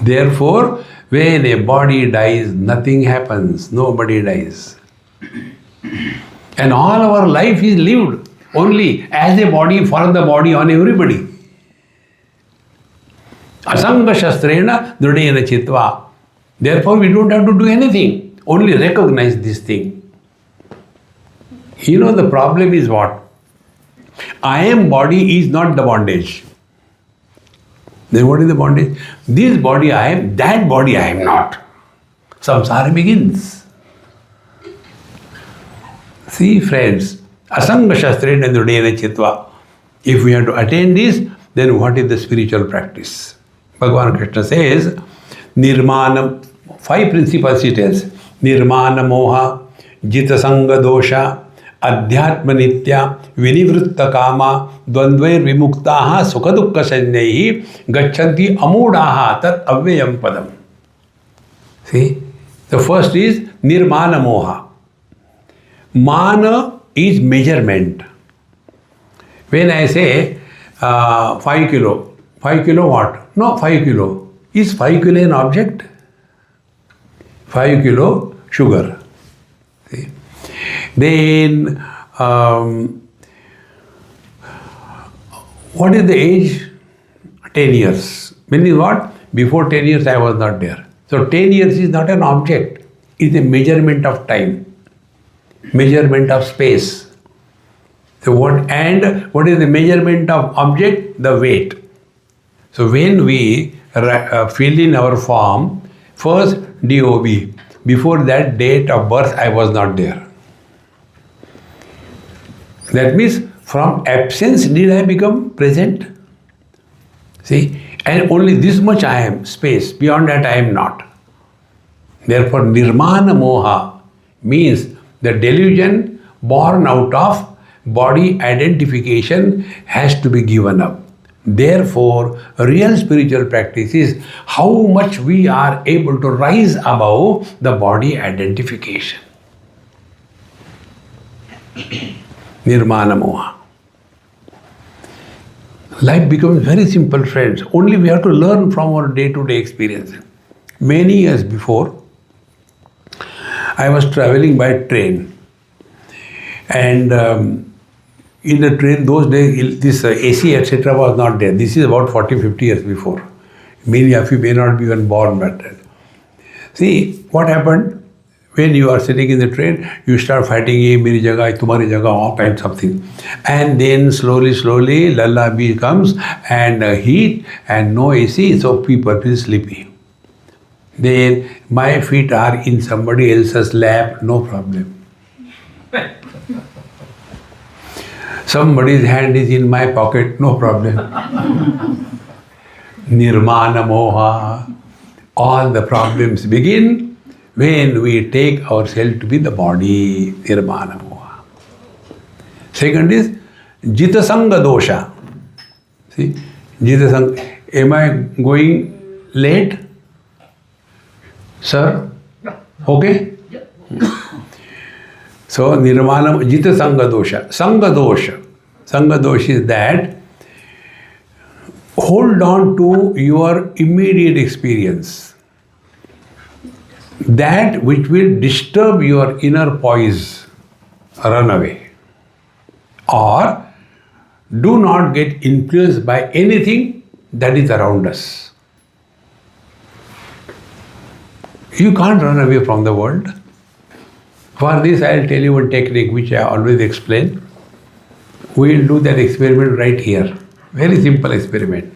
Therefore, when a body dies, nothing happens. Nobody dies. And all our life is lived only as a body, for the body, on everybody. Asanga shastrena dridena chitva. Therefore, we don't have to do anything. Only recognize this thing. You know, the problem is what? I am body is not the bondage. Then what is the bondage? This body I am, that body I am not. Samsara begins. See, friends, asanga shastrena dridena chitva. If we have to attain this, then what is the spiritual practice? Bhagavan Krishna says, Nirmanam, 5 principles he tells. Nirmana moha, jita sanga dosha, adhyatma nitya, vinivritta kama, dvandvair vimuktaha, sukha dukkha sanyaihi, gachanti amudaha tat avyayam padam. See, the first is nirmana moha. Mana is measurement. When I say 5 kilo, 5 kilo what? No, 5 kilo. Is 5 kilo an object? 5 kilo sugar. See? Then, what is the age? 10 years. Meaning what? Before 10 years I was not there. So 10 years is not an object. It is a measurement of time, measurement of space. So what is the measurement of object? The weight. So when we fill in our form, first DOB. Before that date of birth I was not there. That means from absence did I become present? See? And only this much I am, space. Beyond that I am not. Therefore, nirmana moha means the delusion born out of body identification has to be given up. Therefore, real spiritual practice is how much we are able to rise above the body identification. Nirmana moha. Life becomes very simple, friends. Only we have to learn from our day-to-day experience. Many years before, I was traveling by train. And in the train, those days, this AC, etc. was not there. This is about 40, 50 years before. Many of you may not be even born by then. See, what happened? When you are sitting in the train, you start fighting, ye meri jagah, tumhari jagah, all kinds of things. And then slowly, lullaby comes and heat and no AC, so people feel sleepy. Then my feet are in somebody else's lap, no problem. Somebody's hand is in my pocket, no problem. Nirmana moha. All the problems begin when we take ourselves to be the body. Nirmana moha. Second is Jita Sangha dosha. See, Jita Sangha. Am I going late? Sir? Okay? So, Nirmana, Jita Sangha dosha. Sangha dosha. Sangha dosha is that hold on to your immediate experience. That which will disturb your inner poise, run away. Or do not get influenced by anything that is around us. You can't run away from the world. For this, I'll tell you one technique which I always explain. We'll do that experiment right here. Very simple experiment.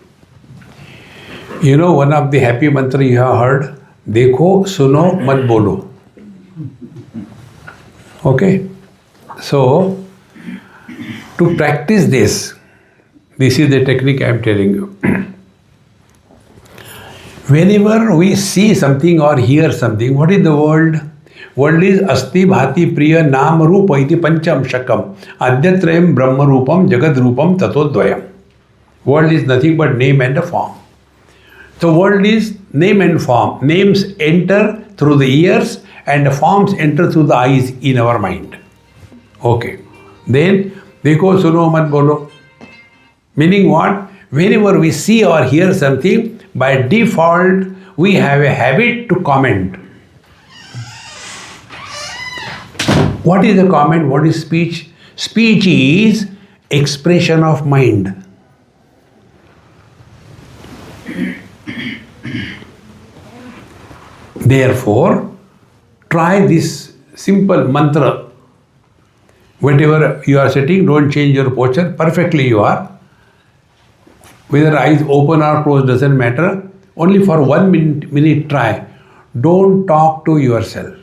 You know, one of the happy mantra you have heard, Dekho, suno, mat bolo. Okay? So, to practice this is the technique I am telling you. Whenever we see something or hear something, what is the world? World is asti bhati priya nam rupa iti pancham shakam adyatrayam brahma rupam jagad rupam tatodvayam. World is nothing but name and a form. So world is name and form. Names enter through the ears and forms enter through the eyes in our mind. Okay. Then, dekho suno mat bolo. Meaning what? Whenever we see or hear something, by default, we have a habit to comment. What is a comment? What is speech? Speech is expression of mind. Therefore, try this simple mantra. Whenever you are sitting, don't change your posture. Perfectly you are. Whether eyes open or closed doesn't matter. Only for 1 minute try. Don't talk to yourself.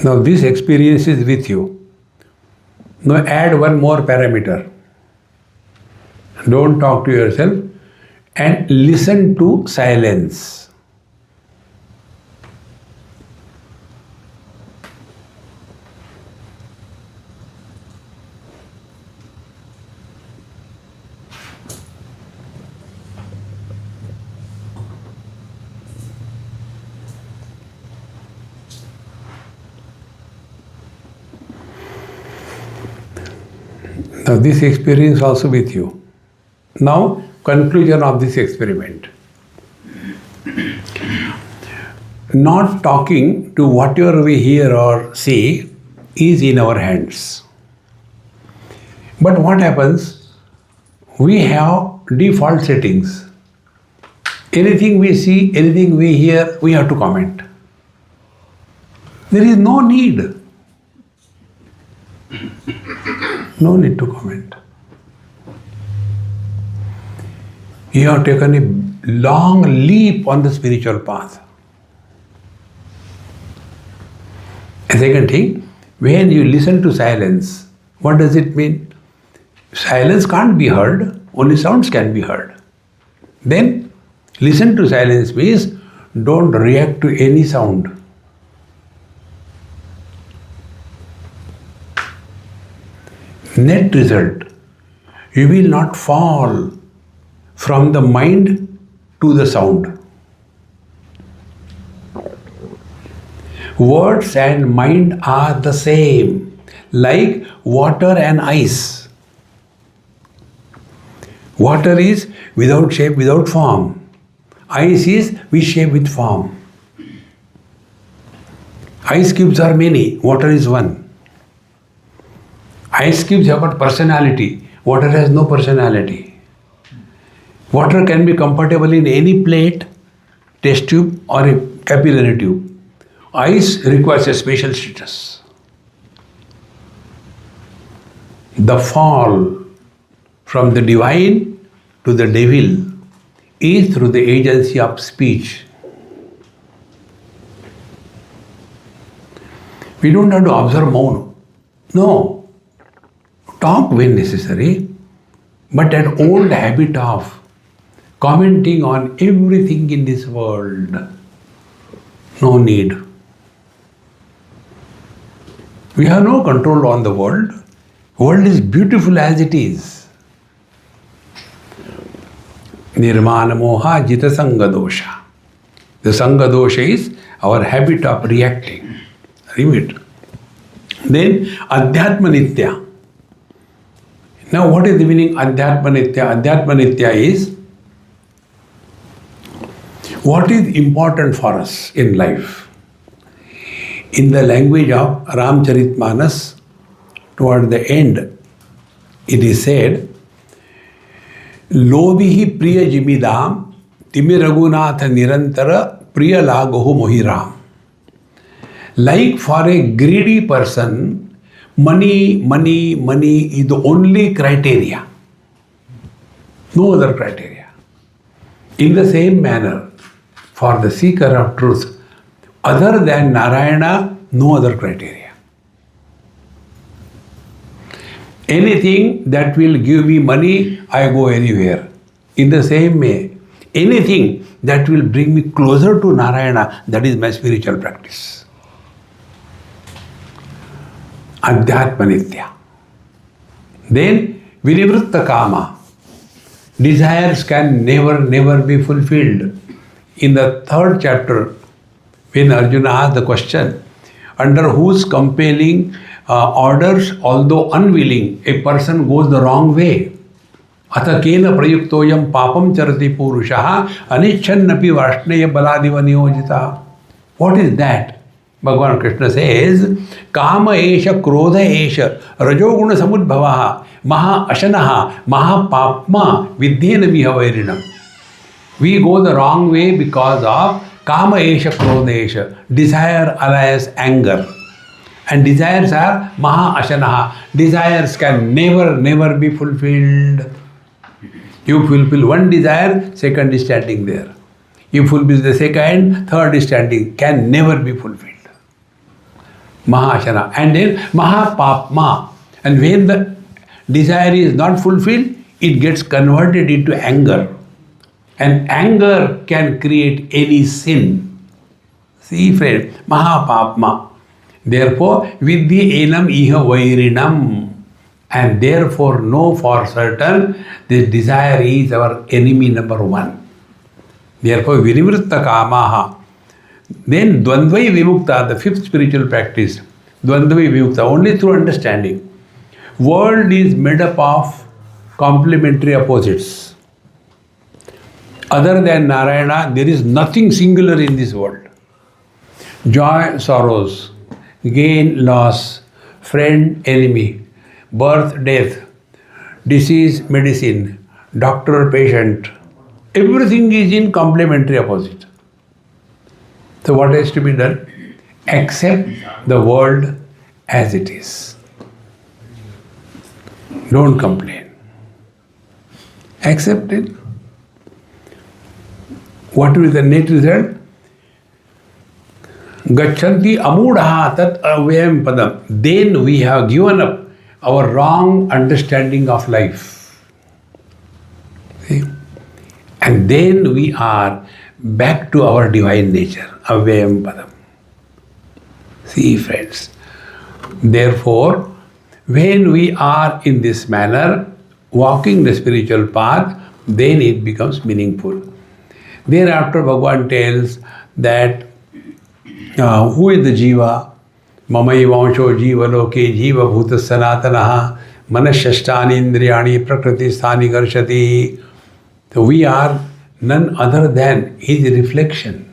Now this experience is with you. Now add one more parameter. Don't talk to yourself and listen to silence. Now this experience also with you. Now conclusion of this experiment. Not talking to whatever we hear or see is in our hands. But what happens? We have default settings. Anything we see, anything we hear, we have to comment. There is no need. No need to comment. You have taken a long leap on the spiritual path. A second thing, when you listen to silence, what does it mean? Silence can't be heard, only sounds can be heard. Then, listen to silence means don't react to any sound. Net result, you will not fall from the mind to the sound. Words and mind are the same, like water and ice. Water is without shape, without form. Ice is with shape, with form. Ice cubes are many, water is one. Ice cubes have got personality, water has no personality. Water can be compatible in any plate, test tube or a capillary tube. Ice requires a special status. The fall from the divine to the devil is through the agency of speech. We don't have to observe mono. No. Talk when necessary, but that old habit of commenting on everything in this world, no need. We have no control on the world. World is beautiful as it is. Nirmana moha jita sanga dosha. The sanga dosha is our habit of reacting. Remove it. Then adhyatma nitya. Now what is the meaning adhyatma nitya? Adhyatma nitya is what is important for us in life. In the language of Ramcharitmanas, toward the end, it is said, Lobhihi priya jimidam timi raghunatha nirantara priya lagohu mohiram. Like for a greedy person, money is the only criteria. No other criteria. In the same manner, for the seeker of truth, other than Narayana, no other criteria. Anything that will give me money, I go anywhere. In the same way, anything that will bring me closer to Narayana, that is my spiritual practice. Adhyatma nitya. Then, vinivritta kama. Desires can never be fulfilled. In the third chapter, when Arjuna asked the question, under whose compelling orders, although unwilling, a person goes the wrong way. Atha kena prayuktoyam papam charati purushaha anichannapi varshnaya baladiva niyojita. What is that? Bhagavan Krishna says, Kama esha krodha esha rajoguna samudbhavaha maha ashanaha maha papma vidyena vihavairina. We go the wrong way because of Kama esha krodha esha, desire, arise, anger. And desires are maha ashanaha. Desires can never be fulfilled. You fulfill one desire, second is standing there. You fulfill the second, third is standing, can never be fulfilled. Mahashana. And then Mahapapma. And when the desire is not fulfilled, it gets converted into anger. And anger can create any sin. See, friend, Mahapapma. Therefore, Vidhi enam iha vairinam. And therefore, know for certain, this desire is our enemy number one. Therefore, Vinivritta Kamaha. Then Dvandvai Vimukta, the fifth spiritual practice. Dvandvai Vimukta, only through understanding. World is made up of complementary opposites. Other than Narayana, there is nothing singular in this world. Joy, sorrows, gain, loss, friend, enemy, birth, death, disease, medicine, doctor, patient, everything is in complementary opposite. So what has to be done? Accept the world as it is. Don't complain. Accept it. What will be the net result? Gachanti amudha tat avyayam padam. Then we have given up our wrong understanding of life. See? And then we are back to our divine nature, avyayam padam. See, friends. Therefore, when we are in this manner, walking the spiritual path, then it becomes meaningful. Thereafter, Bhagavan tells that who is the Jiva? Mamai Vansho Jiva Loke Jiva Bhuta Sanatanaha Manashashtani Indriyani Prakriti Sthani Garshati. So we are none other than his reflection.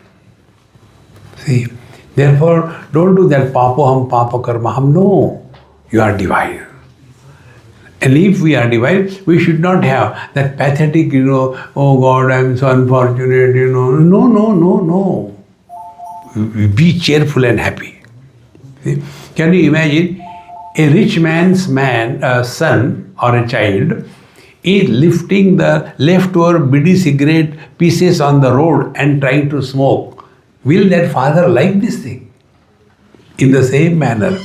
See, therefore, don't do that papoham papa karmaham. No, you are divine. And if we are divine, we should not have that pathetic, oh God, I am so unfortunate, No. Be cheerful and happy. See? Can you imagine a rich man's son or a child is lifting the leftover bidi cigarette pieces on the road and trying to smoke? Will that father like this thing? In the same manner,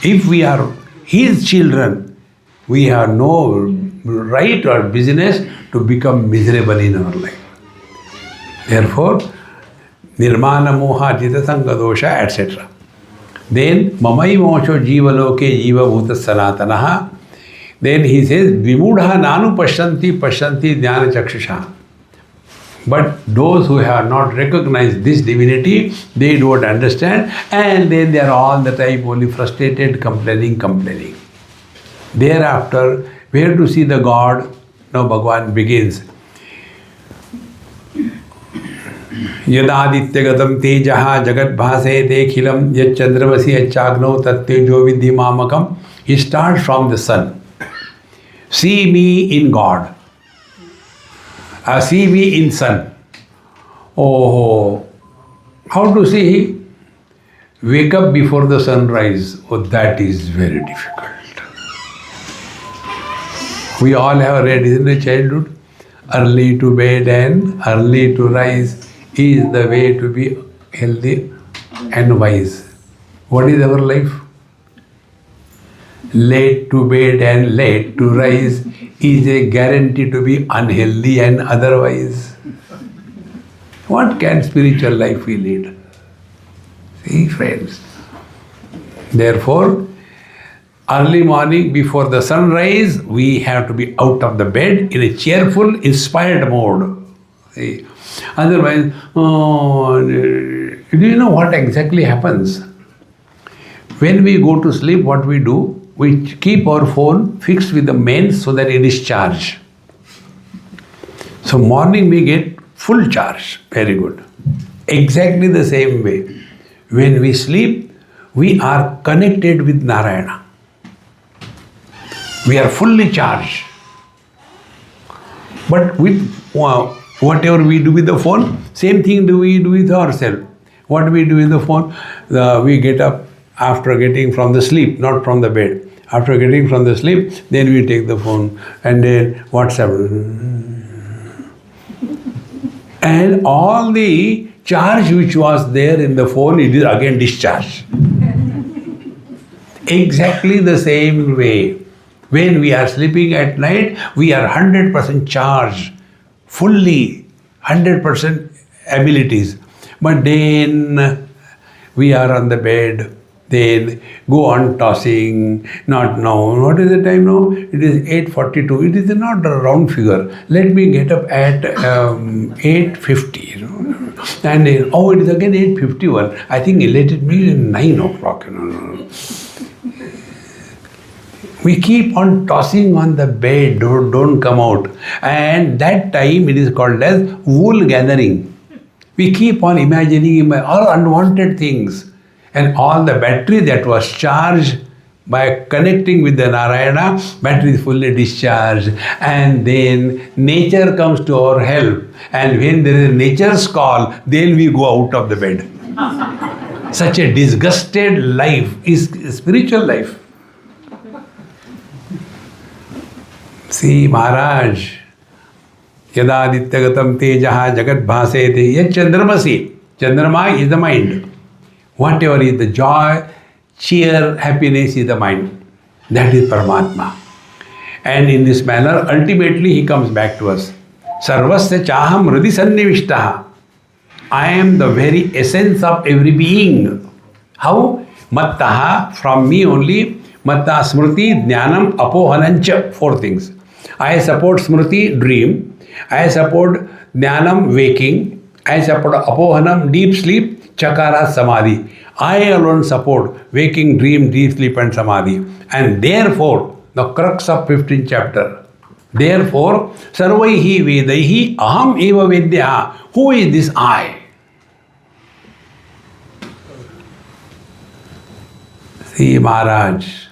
if we are his children, we have no right or business to become miserable in our life. Therefore, Nirmana Moha Jita Sanga Dosha, etc. Then, Mamai Mosho Jiva Loke Jiva Bhuta Sanatanaha. Then he says, Vimudha Nanu Pashanti Jnana Chakshusha. But those who have not recognized this divinity, they don't understand, and then they are all the time only frustrated, complaining. Thereafter, where to see the God? Now Bhagavan begins. Yadadityagatam tejaha jagat bhase dekhilam yachandramasi achagno tattejo vidhi mamakam. He starts from the sun. See me in God. See me in sun. Oh, how to see? Wake up before the sunrise. Oh, that is very difficult. We all have read, isn't it, childhood? Early to bed and early to rise is the way to be healthy and wise. What is our life? Late to bed and late to rise is a guarantee to be unhealthy and otherwise. What can spiritual life we lead? See, friends. Therefore, early morning before the sunrise, we have to be out of the bed in a cheerful, inspired mode. See? Otherwise, do you know what exactly happens? When we go to sleep, what we do? We keep our phone fixed with the mains so that it is charged. So morning we get full charge. Very good. Exactly the same way. When we sleep, we are connected with Narayana. We are fully charged. But with whatever we do with the phone, same thing do we do with ourselves. What do we do with the phone? We get up after getting from the sleep, not from the bed. After getting from the sleep, then we take the phone and then WhatsApp. And all the charge which was there in the phone, it is again discharged. Exactly the same way. When we are sleeping at night, we are 100% charged, fully 100% abilities. But then we are on the bed, then go on tossing, not now. What is the time now? It is 8:42. It is not a round figure. Let me get up at 8:50. And then, oh, it is again 8:51. I think let it be 9 o'clock. We keep on tossing on the bed, don't come out. And that time it is called as wool gathering. We keep on imagining all unwanted things. And all the battery that was charged by connecting with the Narayana, battery is fully discharged. And then nature comes to our help. And when there is nature's call, then we go out of the bed. Such a disgusted life is spiritual life. See, Maharaj, Yadadityagatam tejaha jagat bhasete yet chandramasi. Chandrama is the mind. Whatever is the joy, cheer, happiness is the mind. That is Paramatma. And in this manner, ultimately he comes back to us. Sarvasya chaham hridi sannivishtaha. I am the very essence of every being. How? Mattaha, from me only. Matta smriti, jnanam, apohanancha. 4 things. I support smriti, dream. I support jnanam, waking. I support apohanam, deep sleep. Chakara, samadhi. I alone support waking, dream, deep sleep and samadhi. And therefore, the crux of 15th chapter. Therefore, sarvaihi vedaihi aham eva vedya. Who is this I? See, Maharaj,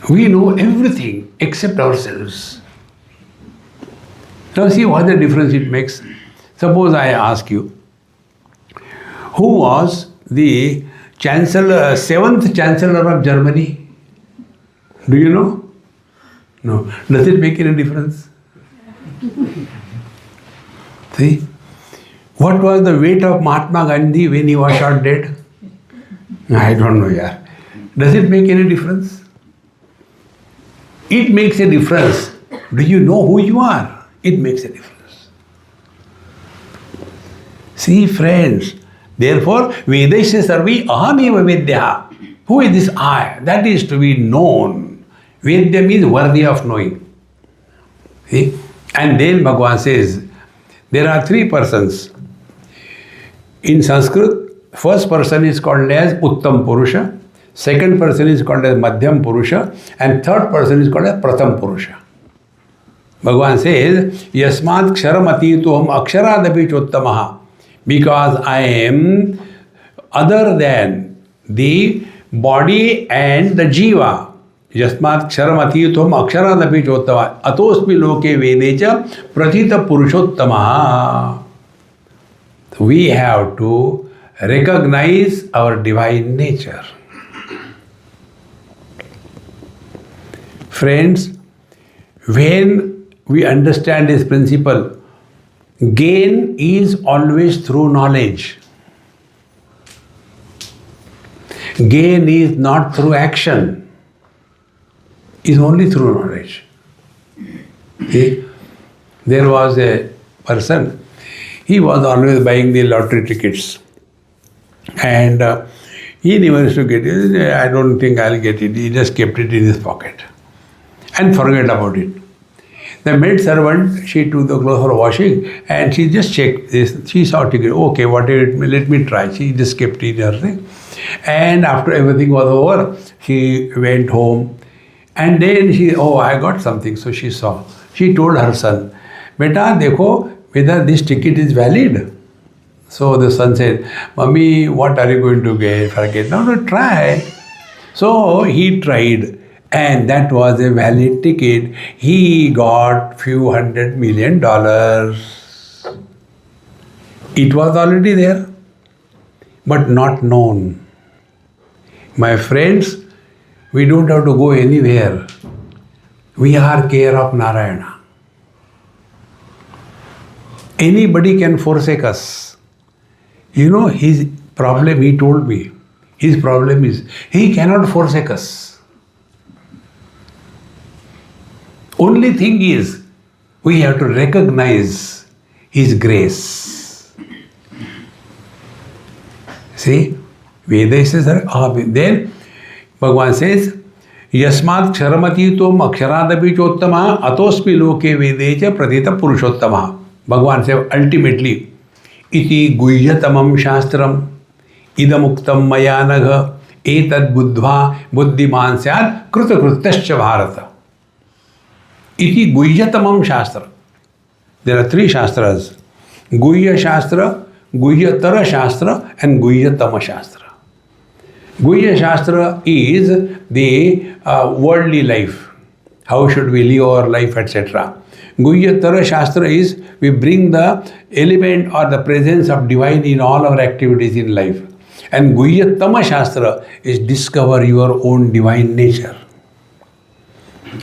we know everything except ourselves. Now see what the difference it makes. Suppose I ask you, who was the Chancellor, 7th Chancellor of Germany? Do you know? No. Does it make any difference? See? What was the weight of Mahatma Gandhi when he was shot dead? I don't know, yeah. Does it make any difference? It makes a difference. Do you know who you are? It makes a difference. See, friends, therefore, Vedasya sarvi ahameva vedya. Who is this I? That is to be known. Vedya means worthy of knowing. See? And then Bhagavan says, there are 3 persons. In Sanskrit, first person is called as Uttam Purusha, second person is called as Madhyam Purusha, and third person is called as Pratham Purusha. Bhagavan says, Yasmat ksharamatituham aksharadapi chottamaha. Because I am other than the body and the jiva. Yasmat ksharamatituham aksharadapi chottamaha. Atosmi loke vedecha prathita purushottamaha. We have to recognize our divine nature. Friends, when we understand this principle, gain is always through knowledge. Gain is not through action. It is only through knowledge. See? There was a person, he was always buying the lottery tickets. And he never used to get it. I don't think I'll get it. He just kept it in his pocket and forget about it. The maid servant, she took the clothes for washing and she just checked this. She saw ticket. Okay, whatever it may, let me try. She just kept it in her thing. And after everything was over, she went home. And then I got something. So she saw. She told her son, Beta, dekho, whether this ticket is valid. So the son said, Mommy, what are you going to get? Forget. No, try. So he tried. And that was a valid ticket. He got few $100 million. It was already there, but not known. My friends, we don't have to go anywhere. We are care of Narayana. Anybody can forsake us. You know, his problem, he told me, His problem is, he cannot forsake us. Only thing is, we have to recognize His grace. See, Veda says, then Bhagavan says, Yasmat ksharamati tom aksharadapi chottama atosmi loke vedecha pratita purushottama. Bhagavan says, ultimately, iti guhyatamam shastram idamuktam mayanagha etad buddhva buddhiman syad krutakrutascha bharata. Iti guhyatamam shastra. There are three shastras. Guhya shastra, guhyatara shastra and guhyatama shastra. Guhya Shastra is the worldly life. How should we live our life, etc. Guhyatara Shastra is we bring the element or the presence of divine in all our activities in life. And Guhyatama Shastra is discover your own divine nature.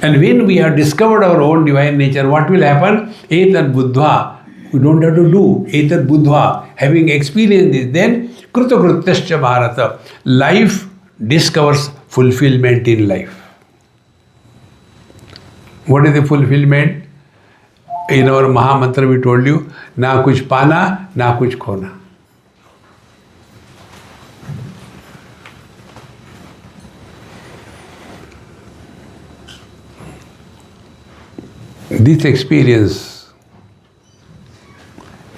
And when we have discovered our own divine nature, what will happen? Etat Buddha. We don't have to do. Etat Buddha. Having experienced this, then Krutokrutascha Bharata. Life discovers fulfillment in life. What is the fulfillment? In our Mahamantra we told you, na kuch pana, na kuch khona. This experience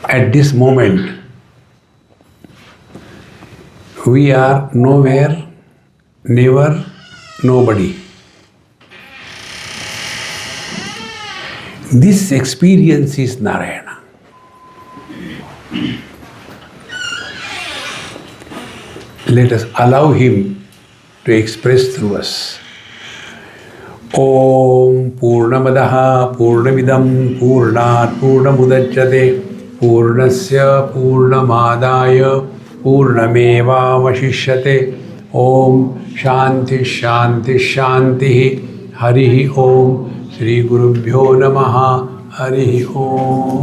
at this moment, we are nowhere, never, nobody. This experience is Narayana. Let us allow Him to express through us. Om Purnamadaha Purnamidam Purnat Purnamudachyate Purnasya Purnamadaya Purnameva Vashishyate. Om Shanti Shanti Shanti. Harihi Om. Shri Gurubhyo Namaha. Harihi Om.